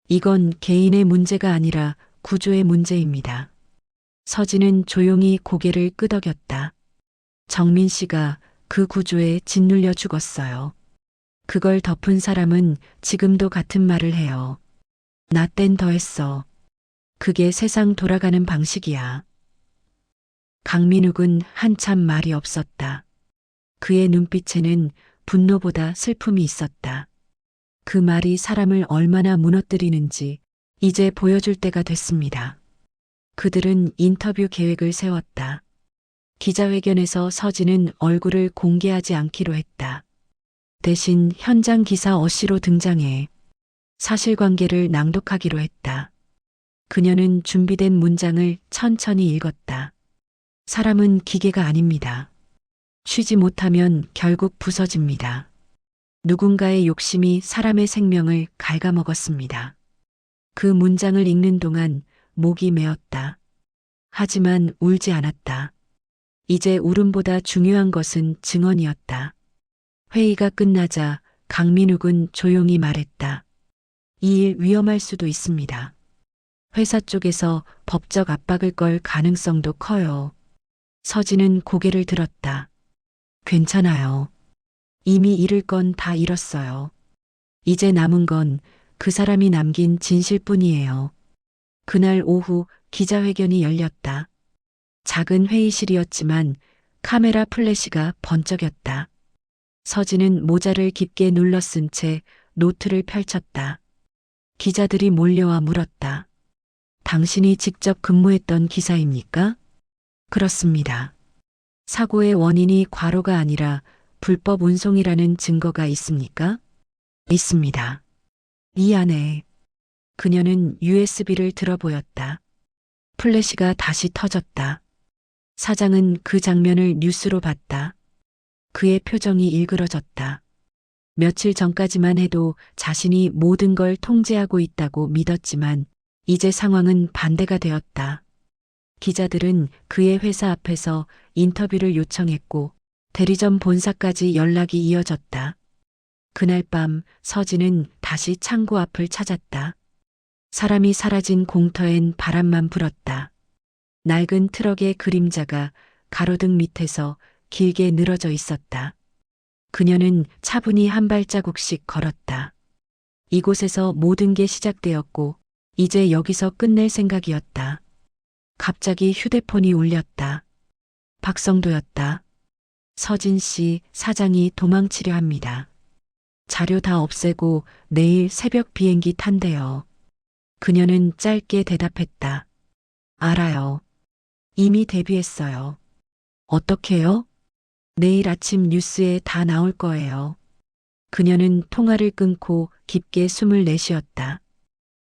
S2: 이건 개인의 문제가 아니라 구조의 문제입니다. 서진은 조용히 고개를 끄덕였다. 정민 씨가 그 구조에 짓눌려 죽었어요. 그걸 덮은 사람은 지금도 같은 말을 해요. 나 땐 더했어. 그게 세상 돌아가는 방식이야. 강민욱은 한참 말이 없었다. 그의 눈빛에는 분노보다 슬픔이 있었다. 그 말이 사람을 얼마나 무너뜨리는지 이제 보여줄 때가 됐습니다. 그들은 인터뷰 계획을 세웠다. 기자회견에서 서진은 얼굴을 공개하지 않기로 했다. 대신 현장 기사 어시로 등장해 사실관계를 낭독하기로 했다. 그녀는 준비된 문장을 천천히 읽었다. 사람은 기계가 아닙니다. 쉬지 못하면 결국 부서집니다. 누군가의 욕심이 사람의 생명을 갉아먹었습니다. 그 문장을 읽는 동안 목이 메었다. 하지만 울지 않았다. 이제 울음보다 중요한 것은 증언이었다. 회의가 끝나자 강민욱은 조용히 말했다. 이 일 위험할 수도 있습니다. 회사 쪽에서 법적 압박을 걸 가능성도 커요. 서진은 고개를 들었다. 괜찮아요. 이미 잃을 건 다 잃었어요. 이제 남은 건 그 사람이 남긴 진실뿐이에요. 그날 오후 기자회견이 열렸다. 작은 회의실이었지만 카메라 플래시가 번쩍였다. 서진은 모자를 깊게 눌러 쓴 채 노트를 펼쳤다. 기자들이 몰려와 물었다. 당신이 직접 근무했던 기사입니까? 그렇습니다. 사고의 원인이 과로가 아니라 불법 운송이라는 증거가 있습니까? 있습니다. 이 안에 그녀는 USB를 들어 보였다. 플래시가 다시 터졌다. 사장은 그 장면을 뉴스로 봤다. 그의 표정이 일그러졌다. 며칠 전까지만 해도 자신이 모든 걸 통제하고 있다고 믿었지만 이제 상황은 반대가 되었다. 기자들은 그의 회사 앞에서 인터뷰를 요청했고 대리점 본사까지 연락이 이어졌다. 그날 밤 서진은 다시 창고 앞을 찾았다. 사람이 사라진 공터엔 바람만 불었다. 낡은 트럭의 그림자가 가로등 밑에서 길게 늘어져 있었다. 그녀는 차분히 한 발자국씩 걸었다. 이곳에서 모든 게 시작되었고 이제 여기서 끝낼 생각이었다. 갑자기 휴대폰이 울렸다. 박성도였다. 서진 씨, 사장이 도망치려 합니다. 자료 다 없애고 내일 새벽 비행기 탄대요. 그녀는 짧게 대답했다. 알아요. 이미 데뷔했어요. 어떻게요? 내일 아침 뉴스에 다 나올 거예요. 그녀는 통화를 끊고 깊게 숨을 내쉬었다.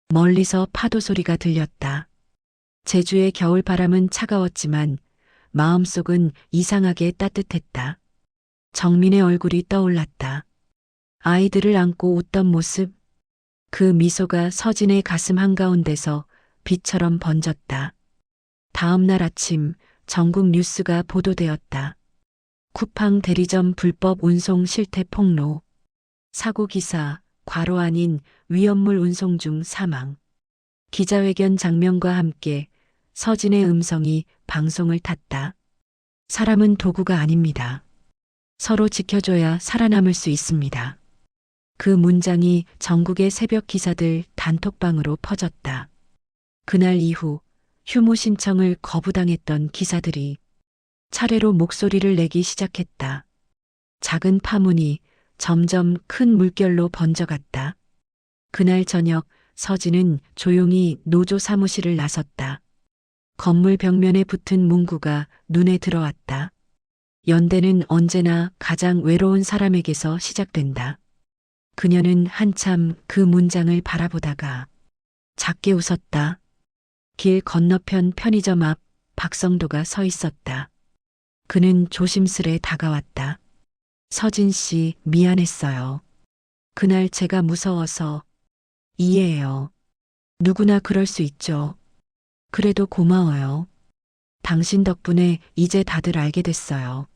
S2: 멀리서 파도 소리가 들렸다. 제주의 겨울바람은 차가웠지만 마음속은 이상하게 따뜻했다. 정민의 얼굴이 떠올랐다. 아이들을 안고 웃던 모습, 그 미소가 서진의 가슴 한가운데서 빛처럼 번졌다. 다음 날 아침 전국 뉴스가 보도되었다. 쿠팡 대리점 불법 운송 실태 폭로. 사고 기사, 과로 아닌 위험물 운송 중 사망. 기자회견 장면과 함께 서진의 음성이 방송을 탔다. 사람은 도구가 아닙니다. 서로 지켜줘야 살아남을 수 있습니다. 그 문장이 전국의 새벽 기사들 단톡방으로 퍼졌다. 그날 이후 휴무 신청을 거부당했던 기사들이 차례로 목소리를 내기 시작했다. 작은 파문이 점점 큰 물결로 번져갔다. 그날 저녁 서진은 조용히 노조 사무실을 나섰다. 건물 벽면에 붙은 문구가 눈에 들어왔다. 연대는 언제나 가장 외로운 사람에게서 시작된다. 그녀는 한참 그 문장을 바라보다가 작게 웃었다. 길 건너편 편의점 앞 박성도가 서 있었다. 그는 조심스레 다가왔다. 서진 씨, 미안했어요. 그날 제가 무서워서. 이해해요. 누구나 그럴 수 있죠. 그래도 고마워요. 당신 덕분에 이제 다들 알게 됐어요.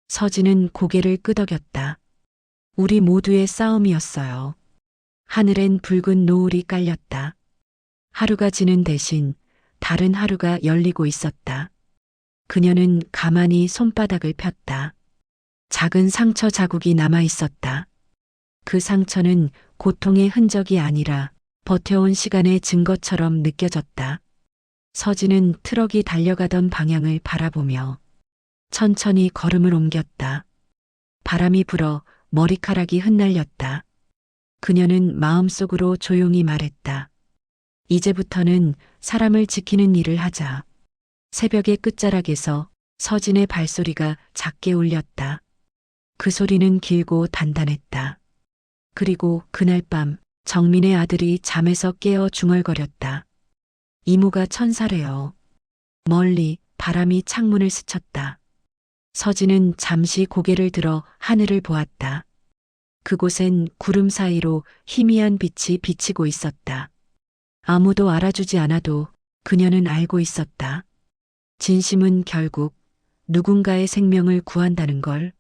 S2: 서진은 고개를 끄덕였다. 우리 모두의 싸움이었어요. 하늘엔 붉은 노을이 깔렸다. 하루가 지는 대신 다른 하루가 열리고 있었다. 그녀는 가만히 손바닥을 폈다. 작은 상처 자국이 남아 있었다. 그 상처는 고통의 흔적이 아니라 버텨온 시간의 증거처럼 느껴졌다. 서진은 트럭이 달려가던 방향을 바라보며 천천히 걸음을 옮겼다. 바람이 불어 머리카락이 흩날렸다. 그녀는 마음속으로 조용히 말했다. 이제부터는 사람을 지키는 일을 하자. 새벽의 끝자락에서 서진의 발소리가 작게 울렸다. 그 소리는 길고 단단했다. 그리고 그날 밤 정민의 아들이 잠에서 깨어 중얼거렸다. 이모가 천사래요. 멀리 바람이 창문을 스쳤다. 서진은 잠시 고개를 들어 하늘을 보았다. 그곳엔 구름 사이로 희미한 빛이 비치고 있었다. 아무도 알아주지 않아도 그녀는 알고 있었다. 진심은 결국 누군가의 생명을 구한다는 걸.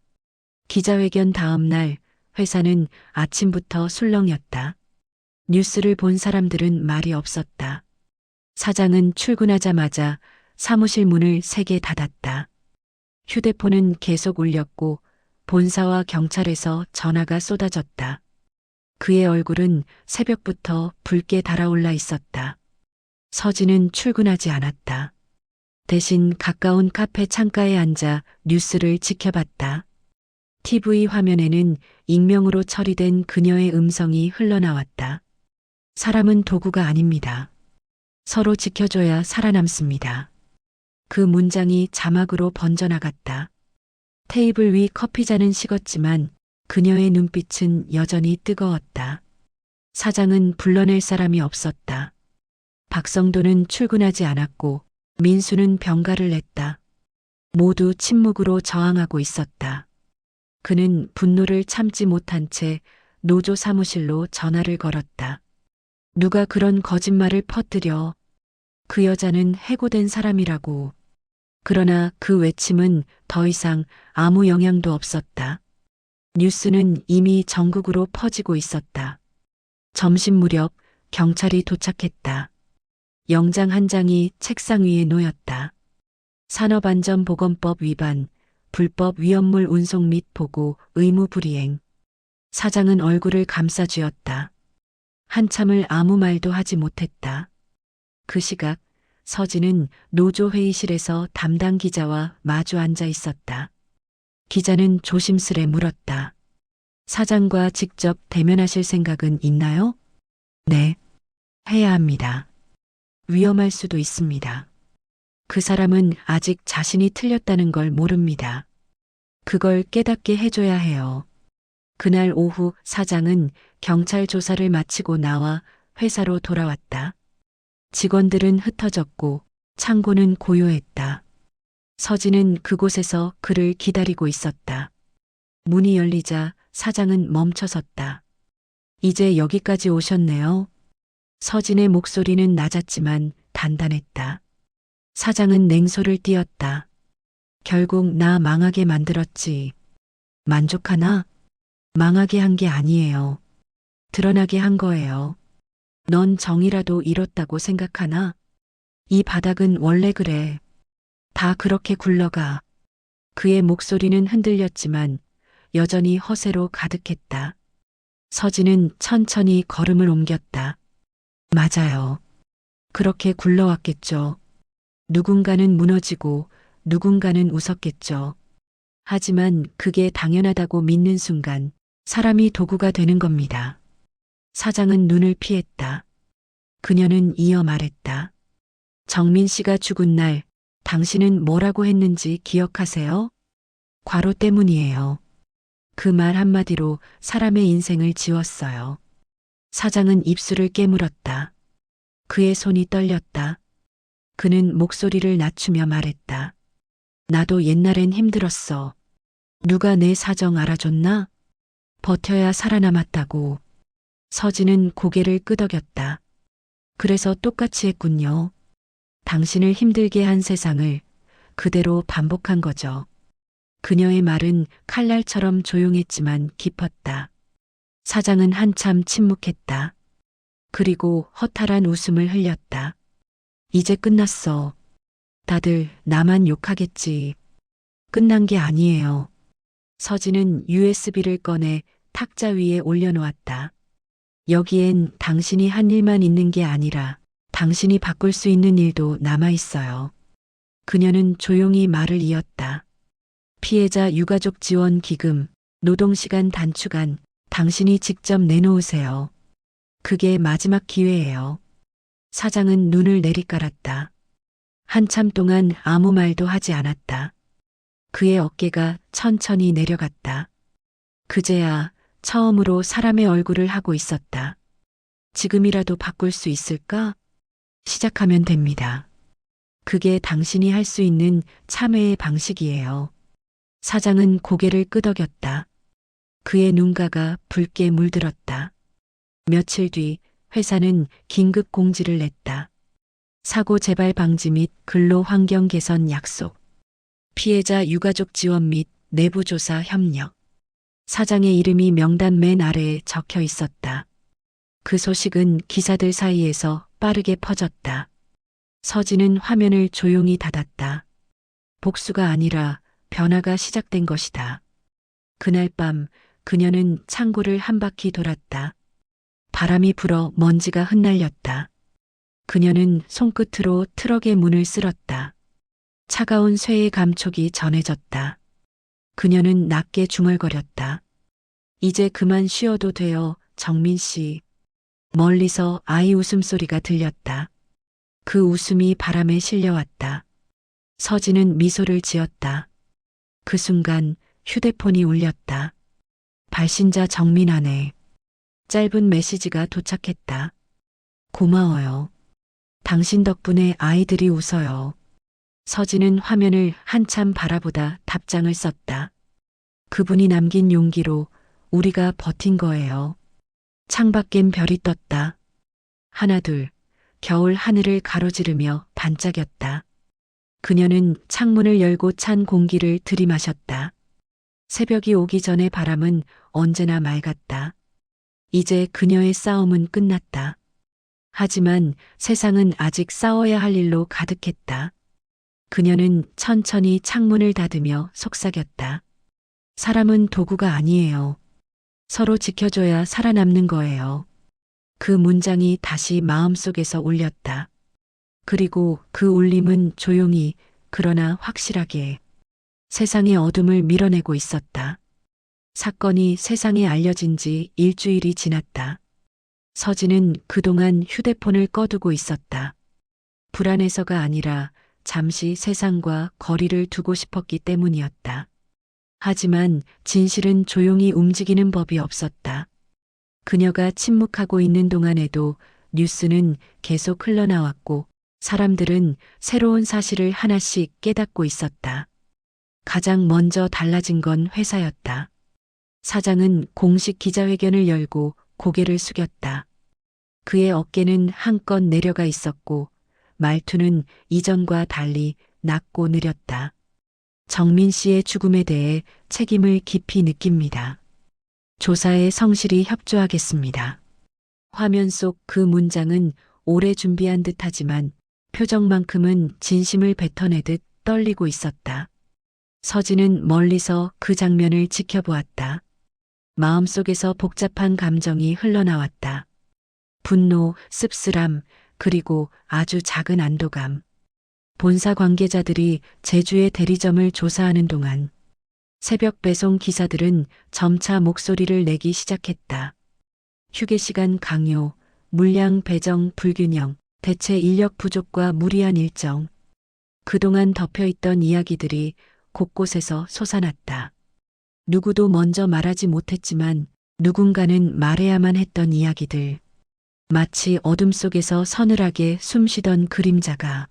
S2: 기자회견 다음 날 회사는 아침부터 술렁였다. 뉴스를 본 사람들은 말이 없었다. 사장은 출근하자마자 사무실 문을 세게 닫았다. 휴대폰은 계속 울렸고 본사와 경찰에서 전화가 쏟아졌다. 그의 얼굴은 새벽부터 붉게 달아올라 있었다. 서진은 출근하지 않았다. 대신 가까운 카페 창가에 앉아 뉴스를 지켜봤다. TV 화면에는 익명으로 처리된 그녀의 음성이 흘러나왔다. 사람은 도구가 아닙니다. 서로 지켜줘야 살아남습니다. 그 문장이 자막으로 번져나갔다. 테이블 위 커피잔은 식었지만 그녀의 눈빛은 여전히 뜨거웠다. 사장은 불러낼 사람이 없었다. 박성도는 출근하지 않았고 민수는 병가를 냈다. 모두 침묵으로 저항하고 있었다. 그는 분노를 참지 못한 채 노조 사무실로 전화를 걸었다. 누가 그런 거짓말을 퍼뜨려. 그 여자는 해고된 사람이라고. 그러나 그 외침은 더 이상 아무 영향도 없었다. 뉴스는 이미 전국으로 퍼지고 있었다. 점심 무렵 경찰이 도착했다. 영장 한 장이 책상 위에 놓였다. 산업안전보건법 위반, 불법 위험물 운송 및 보고 의무 불이행. 사장은 얼굴을 감싸쥐었다. 한참을 아무 말도 하지 못했다. 그 시각 서진은 노조 회의실에서 담당 기자와 마주 앉아 있었다. 기자는 조심스레 물었다. 사장과 직접 대면하실 생각은 있나요? 네. 해야 합니다. 위험할 수도 있습니다. 그 사람은 아직 자신이 틀렸다는 걸 모릅니다. 그걸 깨닫게 해줘야 해요. 그날 오후 사장은 경찰 조사를 마치고 나와 회사로 돌아왔다. 직원들은 흩어졌고 창고는 고요했다. 서진은 그곳에서 그를 기다리고 있었다. 문이 열리자 사장은 멈춰섰다. 이제 여기까지 오셨네요. 서진의 목소리는 낮았지만 단단했다. 사장은 냉소를 띄었다. 결국 나 망하게 만들었지. 만족하나? 망하게 한 게 아니에요. 드러나게 한 거예요. 넌 정이라도 잃었다고 생각하나? 이 바닥은 원래 그래. 다 그렇게 굴러가. 그의 목소리는 흔들렸지만 여전히 허세로 가득했다. 서진은 천천히 걸음을 옮겼다. 맞아요. 그렇게 굴러왔겠죠. 누군가는 무너지고 누군가는 웃었겠죠. 하지만 그게 당연하다고 믿는 순간 사람이 도구가 되는 겁니다. 사장은 눈을 피했다. 그녀는 이어 말했다. 정민 씨가 죽은 날 당신은 뭐라고 했는지 기억하세요? 과로 때문이에요. 그 말 한마디로 사람의 인생을 지웠어요. 사장은 입술을 깨물었다. 그의 손이 떨렸다. 그는 목소리를 낮추며 말했다. 나도 옛날엔 힘들었어. 누가 내 사정 알아줬나? 버텨야 살아남았다고. 서진은 고개를 끄덕였다. 그래서 똑같이 했군요. 당신을 힘들게 한 세상을 그대로 반복한 거죠. 그녀의 말은 칼날처럼 조용했지만 깊었다. 사장은 한참 침묵했다. 그리고 허탈한 웃음을 흘렸다. 이제 끝났어. 다들 나만 욕하겠지. 끝난 게 아니에요. 서진은 USB를 꺼내 탁자 위에 올려놓았다. 여기엔 당신이 한 일만 있는 게 아니라 당신이 바꿀 수 있는 일도 남아있어요. 그녀는 조용히 말을 이었다. 피해자 유가족 지원 기금, 노동시간 단축안, 당신이 직접 내놓으세요. 그게 마지막 기회예요. 사장은 눈을 내리깔았다. 한참 동안 아무 말도 하지 않았다. 그의 어깨가 천천히 내려갔다. 그제야 처음으로 사람의 얼굴을 하고 있었다. 지금이라도 바꿀 수 있을까? 시작하면 됩니다. 그게 당신이 할 수 있는 참회의 방식이에요. 사장은 고개를 끄덕였다. 그의 눈가가 붉게 물들었다. 며칠 뒤 회사는 긴급 공지를 냈다. 사고 재발 방지 및 근로 환경 개선 약속. 피해자 유가족 지원 및 내부 조사 협력. 사장의 이름이 명단 맨 아래에 적혀 있었다. 그 소식은 기사들 사이에서 빠르게 퍼졌다. 서진은 화면을 조용히 닫았다. 복수가 아니라 변화가 시작된 것이다. 그날 밤 그녀는 창고를 한 바퀴 돌았다. 바람이 불어 먼지가 흩날렸다. 그녀는 손끝으로 트럭의 문을 쓸었다. 차가운 쇠의 감촉이 전해졌다. 그녀는 낮게 중얼거렸다. 이제 그만 쉬어도 돼요, 정민 씨. 멀리서 아이 웃음소리가 들렸다. 그 웃음이 바람에 실려왔다. 서진은 미소를 지었다. 그 순간 휴대폰이 울렸다. 발신자 정민아네. 짧은 메시지가 도착했다. 고마워요. 당신 덕분에 아이들이 웃어요. 서진은 화면을 한참 바라보다 답장을 썼다. 그분이 남긴 용기로 우리가 버틴 거예요. 창밖엔 별이 떴다. 하나 둘, 겨울 하늘을 가로지르며 반짝였다. 그녀는 창문을 열고 찬 공기를 들이마셨다. 새벽이 오기 전의 바람은 언제나 맑았다. 이제 그녀의 싸움은 끝났다. 하지만 세상은 아직 싸워야 할 일로 가득했다. 그녀는 천천히 창문을 닫으며 속삭였다. 사람은 도구가 아니에요. 서로 지켜줘야 살아남는 거예요. 그 문장이 다시 마음속에서 울렸다. 그리고 그 울림은 조용히 그러나 확실하게 세상의 어둠을 밀어내고 있었다. 사건이 세상에 알려진 지 일주일이 지났다. 서진은 그동안 휴대폰을 꺼두고 있었다. 불안해서가 아니라 잠시 세상과 거리를 두고 싶었기 때문이었다. 하지만 진실은 조용히 움직이는 법이 없었다. 그녀가 침묵하고 있는 동안에도 뉴스는 계속 흘러나왔고 사람들은 새로운 사실을 하나씩 깨닫고 있었다. 가장 먼저 달라진 건 회사였다. 사장은 공식 기자회견을 열고 고개를 숙였다. 그의 어깨는 한껏 내려가 있었고 말투는 이전과 달리 낮고 느렸다. 정민 씨의 죽음에 대해 책임을 깊이 느낍니다. 조사에 성실히 협조하겠습니다. 화면 속 그 문장은 오래 준비한 듯하지만 표정만큼은 진심을 뱉어내듯 떨리고 있었다. 서진은 멀리서 그 장면을 지켜보았다. 마음속에서 복잡한 감정이 흘러나왔다. 분노, 씁쓸함, 그리고 아주 작은 안도감. 본사 관계자들이 제주의 대리점을 조사하는 동안 새벽 배송 기사들은 점차 목소리를 내기 시작했다. 휴게 시간 강요, 물량 배정 불균형, 대체 인력 부족과 무리한 일정. 그동안 덮여있던 이야기들이 곳곳에서 솟아났다. 누구도 먼저 말하지 못했지만 누군가는 말해야만 했던 이야기들. 마치 어둠 속에서 서늘하게 숨쉬던 그림자가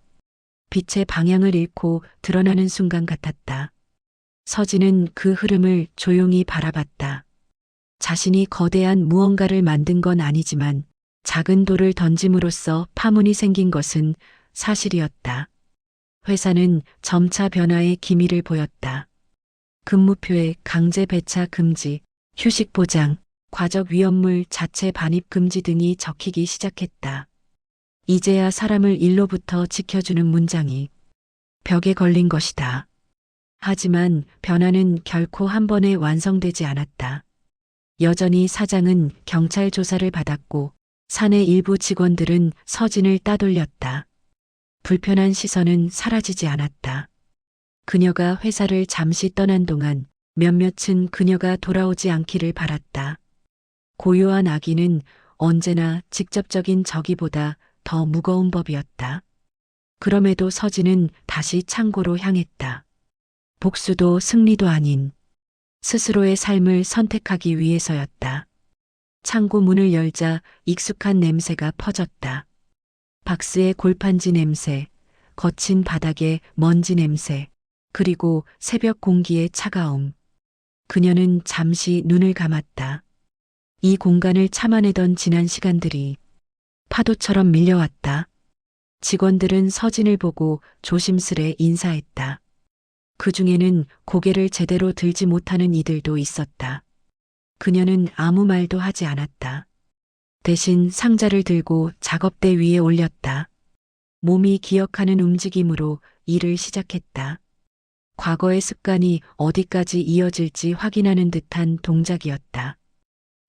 S2: 빛의 방향을 잃고 드러나는 순간 같았다. 서진은 그 흐름을 조용히 바라봤다. 자신이 거대한 무언가를 만든 건 아니지만 작은 돌을 던짐으로써 파문이 생긴 것은 사실이었다. 회사는 점차 변화의 기미를 보였다. 근무표에 강제 배차 금지, 휴식 보장, 과적 위험물 자체 반입 금지 등이 적히기 시작했다. 이제야 사람을 일로부터 지켜주는 문장이 벽에 걸린 것이다. 하지만 변화는 결코 한 번에 완성되지 않았다. 여전히 사장은 경찰 조사를 받았고 사내 일부 직원들은 서진을 따돌렸다. 불편한 시선은 사라지지 않았다. 그녀가 회사를 잠시 떠난 동안 몇몇은 그녀가 돌아오지 않기를 바랐다. 고요한 악의는 언제나 직접적인 적이보다 더 무거운 법이었다. 그럼에도 서진은 다시 창고로 향했다. 복수도 승리도 아닌 스스로의 삶을 선택하기 위해서였다. 창고 문을 열자 익숙한 냄새가 퍼졌다. 박스의 골판지 냄새, 거친 바닥의 먼지 냄새, 그리고 새벽 공기의 차가움. 그녀는 잠시 눈을 감았다. 이 공간을 참아내던 지난 시간들이 파도처럼 밀려왔다. 직원들은 서진을 보고 조심스레 인사했다. 그 중에는 고개를 제대로 들지 못하는 이들도 있었다. 그녀는 아무 말도 하지 않았다. 대신 상자를 들고 작업대 위에 올렸다. 몸이 기억하는 움직임으로 일을 시작했다. 과거의 습관이 어디까지 이어질지 확인하는 듯한 동작이었다.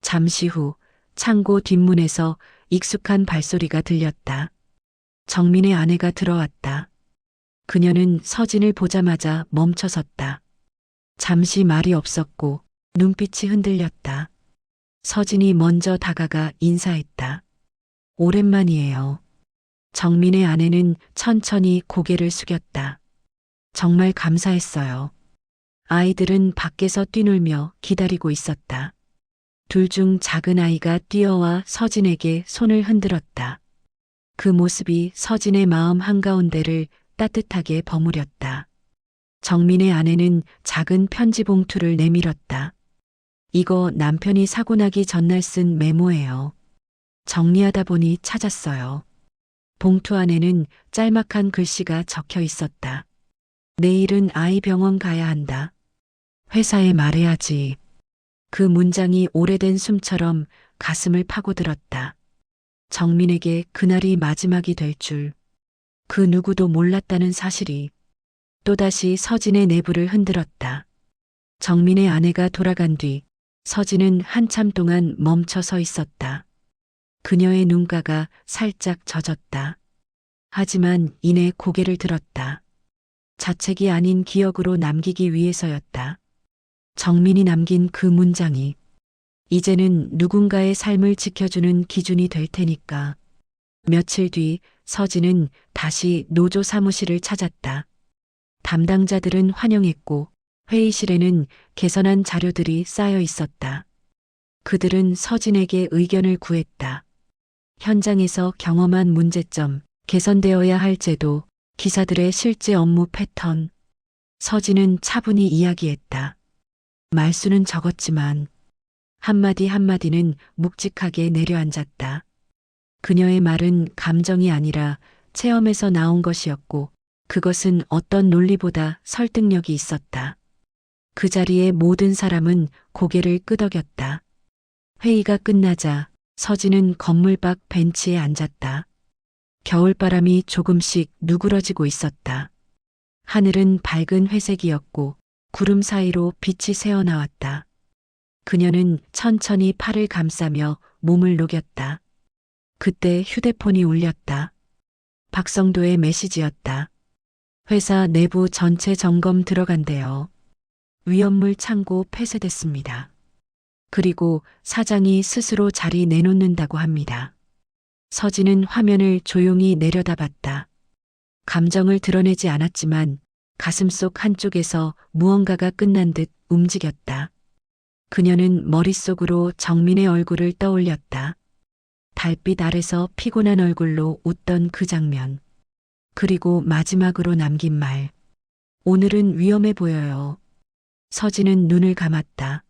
S2: 잠시 후 창고 뒷문에서 익숙한 발소리가 들렸다. 정민의 아내가 들어왔다. 그녀는 서진을 보자마자 멈춰섰다. 잠시 말이 없었고 눈빛이 흔들렸다. 서진이 먼저 다가가 인사했다. 오랜만이에요. 정민의 아내는 천천히 고개를 숙였다. 정말 감사했어요. 아이들은 밖에서 뛰놀며 기다리고 있었다. 둘 중 작은 아이가 뛰어와 서진에게 손을 흔들었다. 그 모습이 서진의 마음 한가운데를 따뜻하게 버무렸다. 정민의 아내는 작은 편지 봉투를 내밀었다. 이거 남편이 사고 나기 전날 쓴 메모예요. 정리하다 보니 찾았어요. 봉투 안에는 짤막한 글씨가 적혀 있었다. 내일은 아이 병원 가야 한다. 회사에 말해야지. 그 문장이 오래된 숨처럼 가슴을 파고들었다. 정민에게 그날이 마지막이 될 줄, 그 누구도 몰랐다는 사실이 또다시 서진의 내부를 흔들었다. 정민의 아내가 돌아간 뒤 서진은 한참 동안 멈춰 서 있었다. 그녀의 눈가가 살짝 젖었다. 하지만 이내 고개를 들었다. 자책이 아닌 기억으로 남기기 위해서였다. 정민이 남긴 그 문장이 이제는 누군가의 삶을 지켜주는 기준이 될 테니까. 며칠 뒤 서진은 다시 노조 사무실을 찾았다. 담당자들은 환영했고 회의실에는 개선한 자료들이 쌓여 있었다. 그들은 서진에게 의견을 구했다. 현장에서 경험한 문제점, 개선되어야 할 제도, 기사들의 실제 업무 패턴. 서진은 차분히 이야기했다. 말수는 적었지만 한마디 한마디는 묵직하게 내려앉았다. 그녀의 말은 감정이 아니라 체험에서 나온 것이었고 그것은 어떤 논리보다 설득력이 있었다. 그 자리에 모든 사람은 고개를 끄덕였다. 회의가 끝나자 서진은 건물 밖 벤치에 앉았다. 겨울바람이 조금씩 누그러지고 있었다. 하늘은 밝은 회색이었고 구름 사이로 빛이 새어나왔다. 그녀는 천천히 팔을 감싸며 몸을 녹였다. 그때 휴대폰이 울렸다. 박성도의 메시지였다. 회사 내부 전체 점검 들어간대요. 위험물 창고 폐쇄됐습니다. 그리고 사장이 스스로 자리 내놓는다고 합니다. 서진은 화면을 조용히 내려다봤다. 감정을 드러내지 않았지만 가슴속 한쪽에서 무언가가 끝난 듯 움직였다. 그녀는 머릿속으로 정민의 얼굴을 떠올렸다. 달빛 아래서 피곤한 얼굴로 웃던 그 장면. 그리고 마지막으로 남긴 말. 오늘은 위험해 보여요. 서진은 눈을 감았다.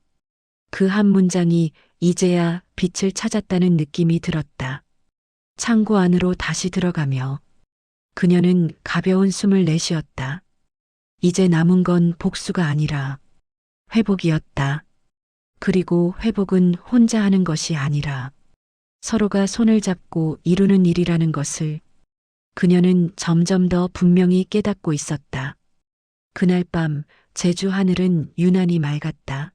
S2: 그 한 문장이 이제야 빛을 찾았다는 느낌이 들었다. 창고 안으로 다시 들어가며 그녀는 가벼운 숨을 내쉬었다. 이제 남은 건 복수가 아니라 회복이었다. 그리고 회복은 혼자 하는 것이 아니라 서로가 손을 잡고 이루는 일이라는 것을 그녀는 점점 더 분명히 깨닫고 있었다. 그날 밤 제주 하늘은 유난히 맑았다.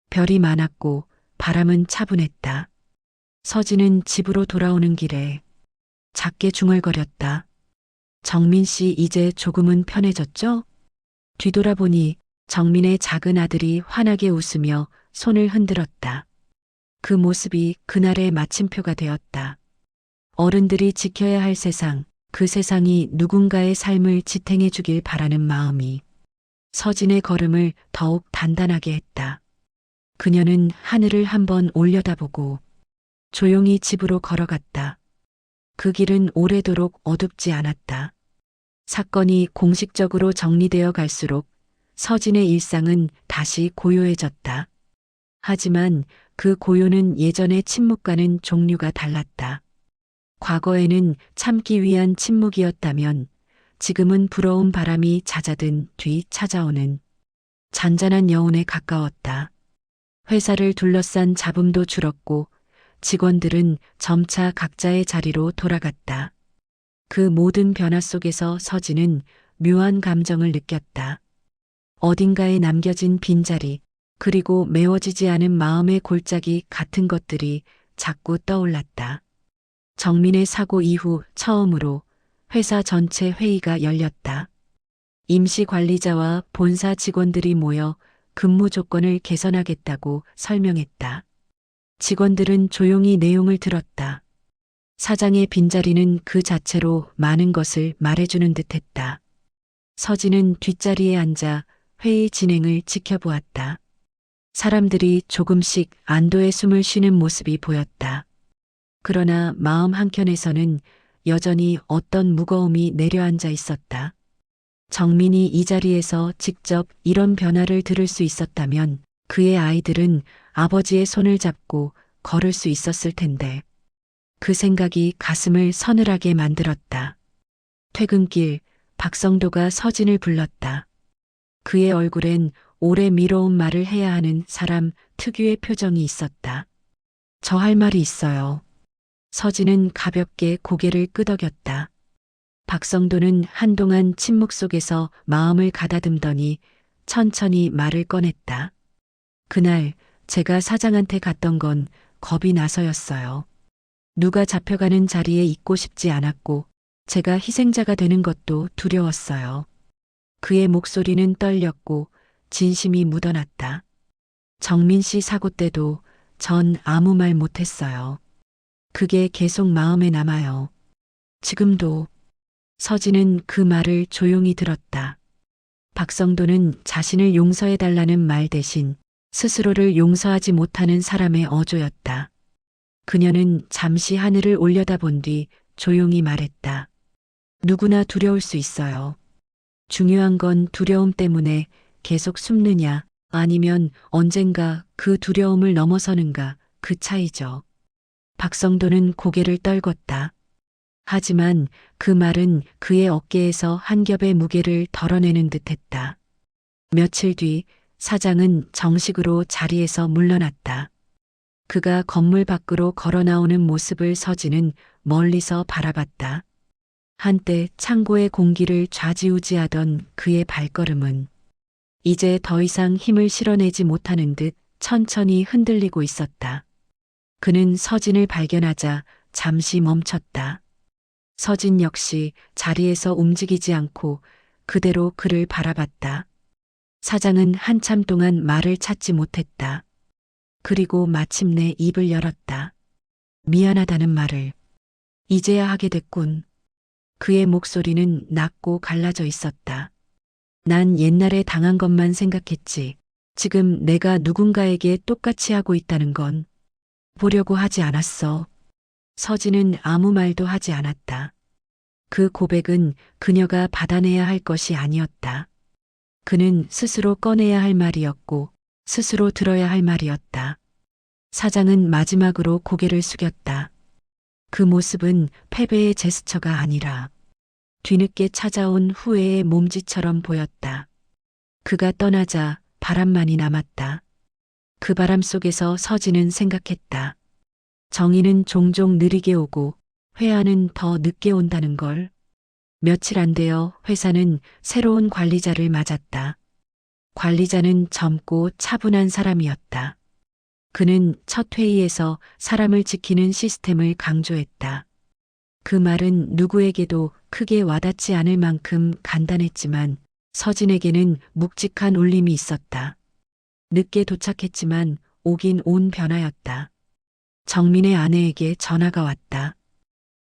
S2: 별이 많았고 바람은 차분했다. 서진은 집으로 돌아오는 길에 작게 중얼거렸다. 정민 씨 이제 조금은 편해졌죠? 뒤돌아보니 정민의 작은 아들이 환하게 웃으며 손을 흔들었다. 그 모습이 그날의 마침표가 되었다. 어른들이 지켜야 할 세상, 그 세상이 누군가의 삶을 지탱해 주길 바라는 마음이 서진의 걸음을 더욱 단단하게 했다. 그녀는 하늘을 한번 올려다보고 조용히 집으로 걸어갔다. 그 길은 오래도록 어둡지 않았다. 사건이 공식적으로 정리되어 갈수록 서진의 일상은 다시 고요해졌다. 하지만 그 고요는 예전의 침묵과는 종류가 달랐다. 과거에는 참기 위한 침묵이었다면 지금은 부러운 바람이 잦아든 뒤 찾아오는 잔잔한 여운에 가까웠다. 회사를 둘러싼 잡음도 줄었고 직원들은 점차 각자의 자리로 돌아갔다. 그 모든 변화 속에서 서진은 묘한 감정을 느꼈다. 어딘가에 남겨진 빈자리, 그리고 메워지지 않은 마음의 골짜기 같은 것들이 자꾸 떠올랐다. 정민의 사고 이후 처음으로 회사 전체 회의가 열렸다. 임시 관리자와 본사 직원들이 모여 근무 조건을 개선하겠다고 설명했다. 직원들은 조용히 내용을 들었다. 사장의 빈자리는 그 자체로 많은 것을 말해주는 듯했다. 서진은 뒷자리에 앉아 회의 진행을 지켜보았다. 사람들이 조금씩 안도의 숨을 쉬는 모습이 보였다. 그러나 마음 한켠에서는 여전히 어떤 무거움이 내려앉아 있었다. 정민이 이 자리에서 직접 이런 변화를 들을 수 있었다면 그의 아이들은 아버지의 손을 잡고 걸을 수 있었을 텐데. 그 생각이 가슴을 서늘하게 만들었다. 퇴근길 박성도가 서진을 불렀다. 그의 얼굴엔 오래 미뤄온 말을 해야 하는 사람 특유의 표정이 있었다. 저 할 말이 있어요. 서진은 가볍게 고개를 끄덕였다. 박성도는 한동안 침묵 속에서 마음을 가다듬더니 천천히 말을 꺼냈다. 그날 제가 사장한테 갔던 건 겁이 나서였어요. 누가 잡혀가는 자리에 있고 싶지 않았고 제가 희생자가 되는 것도 두려웠어요. 그의 목소리는 떨렸고 진심이 묻어났다. 정민 씨 사고 때도 전 아무 말 못했어요. 그게 계속 마음에 남아요. 지금도. 서진은 그 말을 조용히 들었다. 박성도는 자신을 용서해달라는 말 대신 스스로를 용서하지 못하는 사람의 어조였다. 그녀는 잠시 하늘을 올려다본 뒤 조용히 말했다. 누구나 두려울 수 있어요. 중요한 건 두려움 때문에 계속 숨느냐 아니면 언젠가 그 두려움을 넘어서는가 그 차이죠. 박성도는 고개를 떨궜다. 하지만 그 말은 그의 어깨에서 한 겹의 무게를 덜어내는 듯했다. 며칠 뒤 사장은 정식으로 자리에서 물러났다. 그가 건물 밖으로 걸어 나오는 모습을 서진은 멀리서 바라봤다. 한때 창고의 공기를 좌지우지하던 그의 발걸음은 이제 더 이상 힘을 실어내지 못하는 듯 천천히 흔들리고 있었다. 그는 서진을 발견하자 잠시 멈췄다. 서진 역시 자리에서 움직이지 않고 그대로 그를 바라봤다. 사장은 한참 동안 말을 찾지 못했다. 그리고 마침내 입을 열었다. 미안하다는 말을 이제야 하게 됐군. 그의 목소리는 낮고 갈라져 있었다. 난 옛날에 당한 것만 생각했지. 지금 내가 누군가에게 똑같이 하고 있다는 건 보려고 하지 않았어. 서진은 아무 말도 하지 않았다. 그 고백은 그녀가 받아내야 할 것이 아니었다. 그는 스스로 꺼내야 할 말이었고 스스로 들어야 할 말이었다. 사장은 마지막으로 고개를 숙였다. 그 모습은 패배의 제스처가 아니라 뒤늦게 찾아온 후회의 몸짓처럼 보였다. 그가 떠나자 바람만이 남았다. 그 바람 속에서 서진은 생각했다. 정의는 종종 느리게 오고 회화는 더 늦게 온다는 걸. 며칠 안 되어 회사는 새로운 관리자를 맞았다. 관리자는 젊고 차분한 사람이었다. 그는 첫 회의에서 사람을 지키는 시스템을 강조했다. 그 말은 누구에게도 크게 와닿지 않을 만큼 간단했지만 서진에게는 묵직한 울림이 있었다. 늦게 도착했지만 오긴 온 변화였다. 정민의 아내에게 전화가 왔다.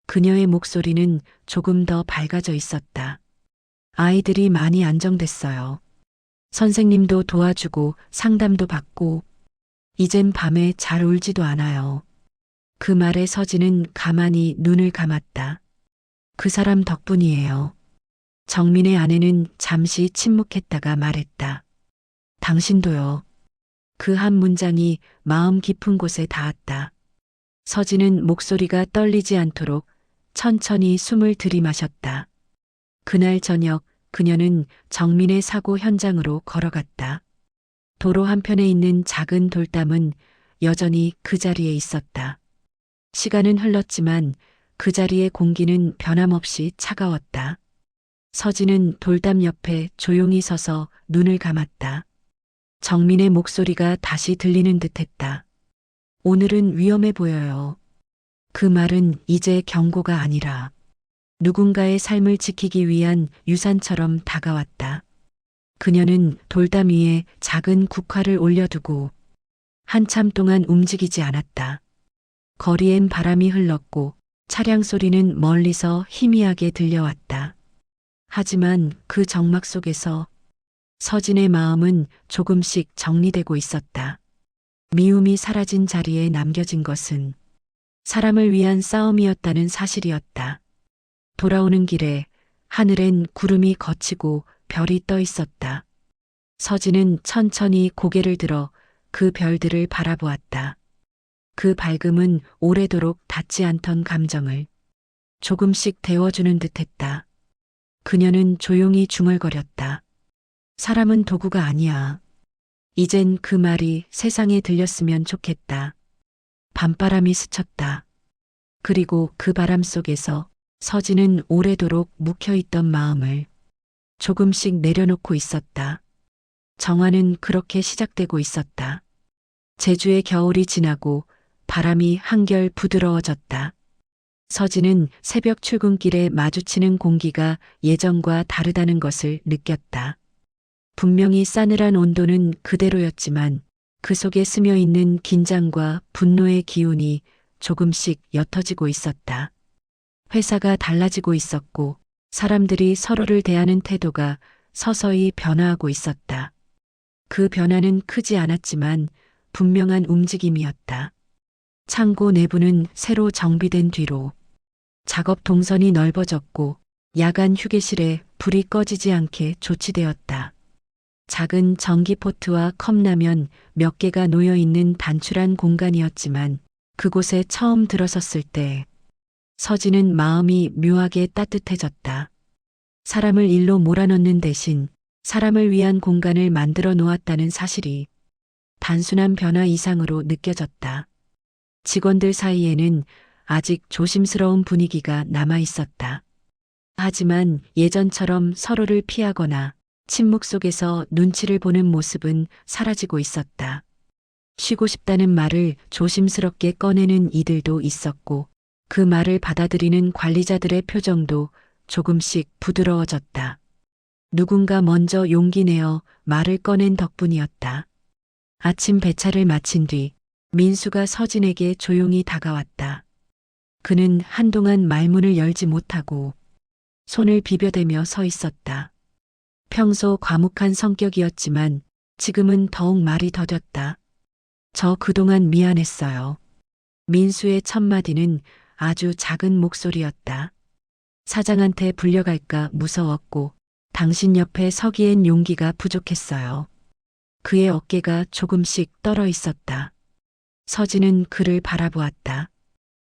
S2: 그녀의 목소리는 조금 더 밝아져 있었다. 아이들이 많이 안정됐어요. 선생님도 도와주고 상담도 받고 이젠 밤에 잘 울지도 않아요. 그 말에 서진은 가만히 눈을 감았다. 그 사람 덕분이에요. 정민의 아내는 잠시 침묵했다가 말했다. 당신도요. 그 한 문장이 마음 깊은 곳에 닿았다. 서진은 목소리가 떨리지 않도록 천천히 숨을 들이마셨다. 그날 저녁 그녀는 정민의 사고 현장으로 걸어갔다. 도로 한편에 있는 작은 돌담은 여전히 그 자리에 있었다. 시간은 흘렀지만 그 자리의 공기는 변함없이 차가웠다. 서진은 돌담 옆에 조용히 서서 눈을 감았다. 정민의 목소리가 다시 들리는 듯했다. 오늘은 위험해 보여요. 그 말은 이제 경고가 아니라 누군가의 삶을 지키기 위한 유산처럼 다가왔다. 그녀는 돌담 위에 작은 국화를 올려두고 한참 동안 움직이지 않았다. 거리엔 바람이 흘렀고 차량 소리는 멀리서 희미하게 들려왔다. 하지만 그 정막 속에서 서진의 마음은 조금씩 정리되고 있었다. 미움이 사라진 자리에 남겨진 것은 사람을 위한 싸움이었다는 사실이었다. 돌아오는 길에 하늘엔 구름이 걷히고 별이 떠 있었다. 서진은 천천히 고개를 들어 그 별들을 바라보았다. 그 밝음은 오래도록 닿지 않던 감정을 조금씩 데워주는 듯했다. 그녀는 조용히 중얼거렸다. 사람은 도구가 아니야. 이젠 그 말이 세상에 들렸으면 좋겠다. 밤바람이 스쳤다. 그리고 그 바람 속에서 서진은 오래도록 묵혀있던 마음을 조금씩 내려놓고 있었다. 정화는 그렇게 시작되고 있었다. 제주의 겨울이 지나고 바람이 한결 부드러워졌다. 서진은 새벽 출근길에 마주치는 공기가 예전과 다르다는 것을 느꼈다. 분명히 싸늘한 온도는 그대로였지만 그 속에 스며 있는 긴장과 분노의 기운이 조금씩 옅어지고 있었다. 회사가 달라지고 있었고 사람들이 서로를 대하는 태도가 서서히 변화하고 있었다. 그 변화는 크지 않았지만 분명한 움직임이었다. 창고 내부는 새로 정비된 뒤로 작업 동선이 넓어졌고 야간 휴게실에 불이 꺼지지 않게 조치되었다. 작은 전기포트와 컵라면 몇 개가 놓여있는 단출한 공간이었지만 그곳에 처음 들어섰을 때 서진은 마음이 묘하게 따뜻해졌다. 사람을 일로 몰아넣는 대신 사람을 위한 공간을 만들어 놓았다는 사실이 단순한 변화 이상으로 느껴졌다. 직원들 사이에는 아직 조심스러운 분위기가 남아 있었다. 하지만 예전처럼 서로를 피하거나 침묵 속에서 눈치를 보는 모습은 사라지고 있었다. 쉬고 싶다는 말을 조심스럽게 꺼내는 이들도 있었고 그 말을 받아들이는 관리자들의 표정도 조금씩 부드러워졌다. 누군가 먼저 용기 내어 말을 꺼낸 덕분이었다. 아침 배차를 마친 뒤 민수가 서진에게 조용히 다가왔다. 그는 한동안 말문을 열지 못하고 손을 비벼대며 서 있었다. 평소 과묵한 성격이었지만 지금은 더욱 말이 더뎠다. 저 그동안 미안했어요. 민수의 첫 마디는 아주 작은 목소리였다. 사장한테 불려갈까 무서웠고 당신 옆에 서기엔 용기가 부족했어요. 그의 어깨가 조금씩 떨어 있었다. 서진은 그를 바라보았다.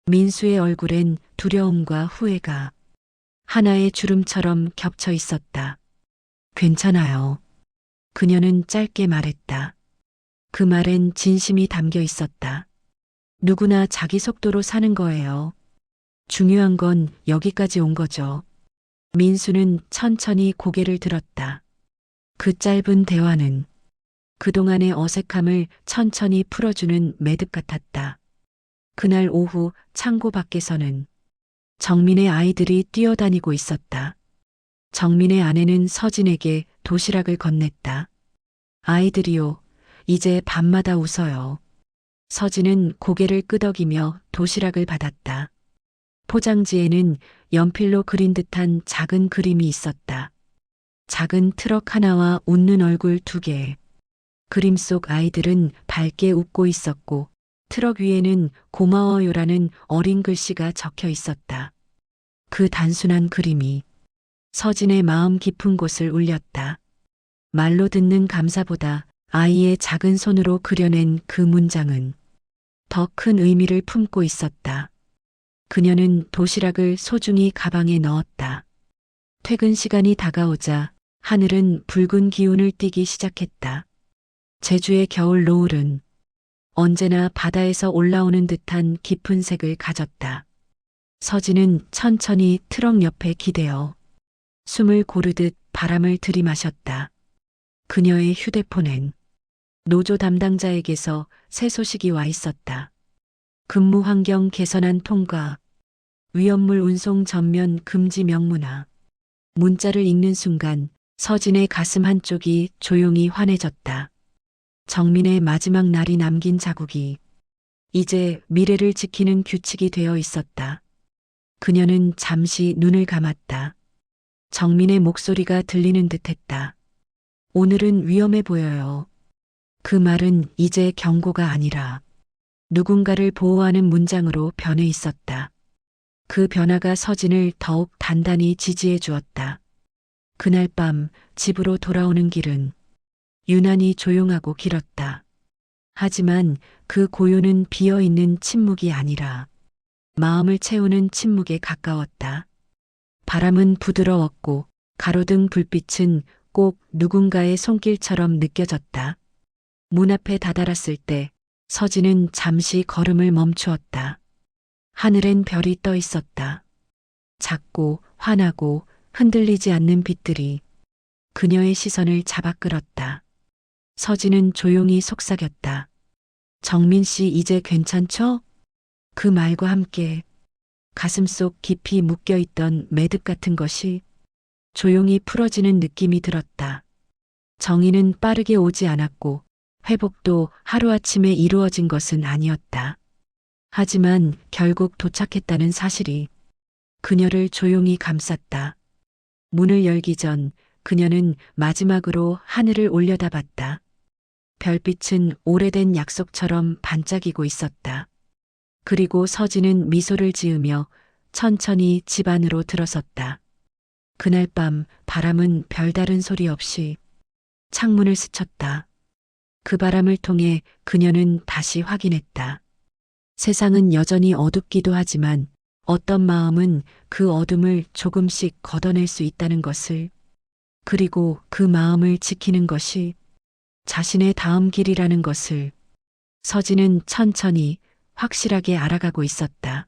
S2: 민수의 얼굴엔 두려움과 후회가 하나의 주름처럼 겹쳐 있었다. 괜찮아요. 그녀는 짧게 말했다. 그 말엔 진심이 담겨 있었다. 누구나 자기 속도로 사는 거예요. 중요한 건 여기까지 온 거죠. 민수는 천천히 고개를 들었다. 그 짧은 대화는 그동안의 어색함을 천천히 풀어주는 매듭 같았다. 그날 오후 창고 밖에서는 정민의 아이들이 뛰어다니고 있었다. 정민의 아내는 서진에게 도시락을 건넸다. 아이들이요, 이제 밤마다 웃어요. 서진은 고개를 끄덕이며 도시락을 받았다. 포장지에는 연필로 그린 듯한 작은 그림이 있었다. 작은 트럭 하나와 웃는 얼굴 2개. 그림 속 아이들은 밝게 웃고 있었고 트럭 위에는 고마워요라는 어린 글씨가 적혀 있었다. 그 단순한 그림이 서진의 마음 깊은 곳을 울렸다. 말로 듣는 감사보다 아이의 작은 손으로 그려낸 그 문장은 더 큰 의미를 품고 있었다. 그녀는 도시락을 소중히 가방에 넣었다. 퇴근 시간이 다가오자 하늘은 붉은 기운을 띠기 시작했다. 제주의 겨울 노을은 언제나 바다에서 올라오는 듯한 깊은 색을 가졌다. 서진은 천천히 트럭 옆에 기대어 숨을 고르듯 바람을 들이마셨다. 그녀의 휴대폰엔 노조 담당자에게서 새 소식이 와 있었다. 근무 환경 개선안 통과, 위험물 운송 전면 금지 명문화. 문자를 읽는 순간 서진의 가슴 한쪽이 조용히 환해졌다. 정민의 마지막 날이 남긴 자국이 이제 미래를 지키는 규칙이 되어 있었다. 그녀는 잠시 눈을 감았다. 정민의 목소리가 들리는 듯했다. 오늘은 위험해 보여요. 그 말은 이제 경고가 아니라 누군가를 보호하는 문장으로 변해 있었다. 그 변화가 서진을 더욱 단단히 지지해 주었다. 그날 밤 집으로 돌아오는 길은 유난히 조용하고 길었다. 하지만 그 고요는 비어있는 침묵이 아니라 마음을 채우는 침묵에 가까웠다. 바람은 부드러웠고 가로등 불빛은 꼭 누군가의 손길처럼 느껴졌다. 문 앞에 다다랐을 때 서진은 잠시 걸음을 멈추었다. 하늘엔 별이 떠 있었다. 작고 환하고 흔들리지 않는 빛들이 그녀의 시선을 잡아 끌었다. 서진은 조용히 속삭였다. 정민 씨 이제 괜찮죠? 그 말과 함께 가슴속 깊이 묶여있던 매듭 같은 것이 조용히 풀어지는 느낌이 들었다. 정의는 빠르게 오지 않았고 회복도 하루아침에 이루어진 것은 아니었다. 하지만 결국 도착했다는 사실이 그녀를 조용히 감쌌다. 문을 열기 전 그녀는 마지막으로 하늘을 올려다봤다. 별빛은 오래된 약속처럼 반짝이고 있었다. 그리고 서진은 미소를 지으며 천천히 집 안으로 들어섰다. 그날 밤 바람은 별다른 소리 없이 창문을 스쳤다. 그 바람을 통해 그녀는 다시 확인했다. 세상은 여전히 어둡기도 하지만 어떤 마음은 그 어둠을 조금씩 걷어낼 수 있다는 것을, 그리고 그 마음을 지키는 것이 자신의 다음 길이라는 것을 서진은 천천히 확실하게 알아가고 있었다.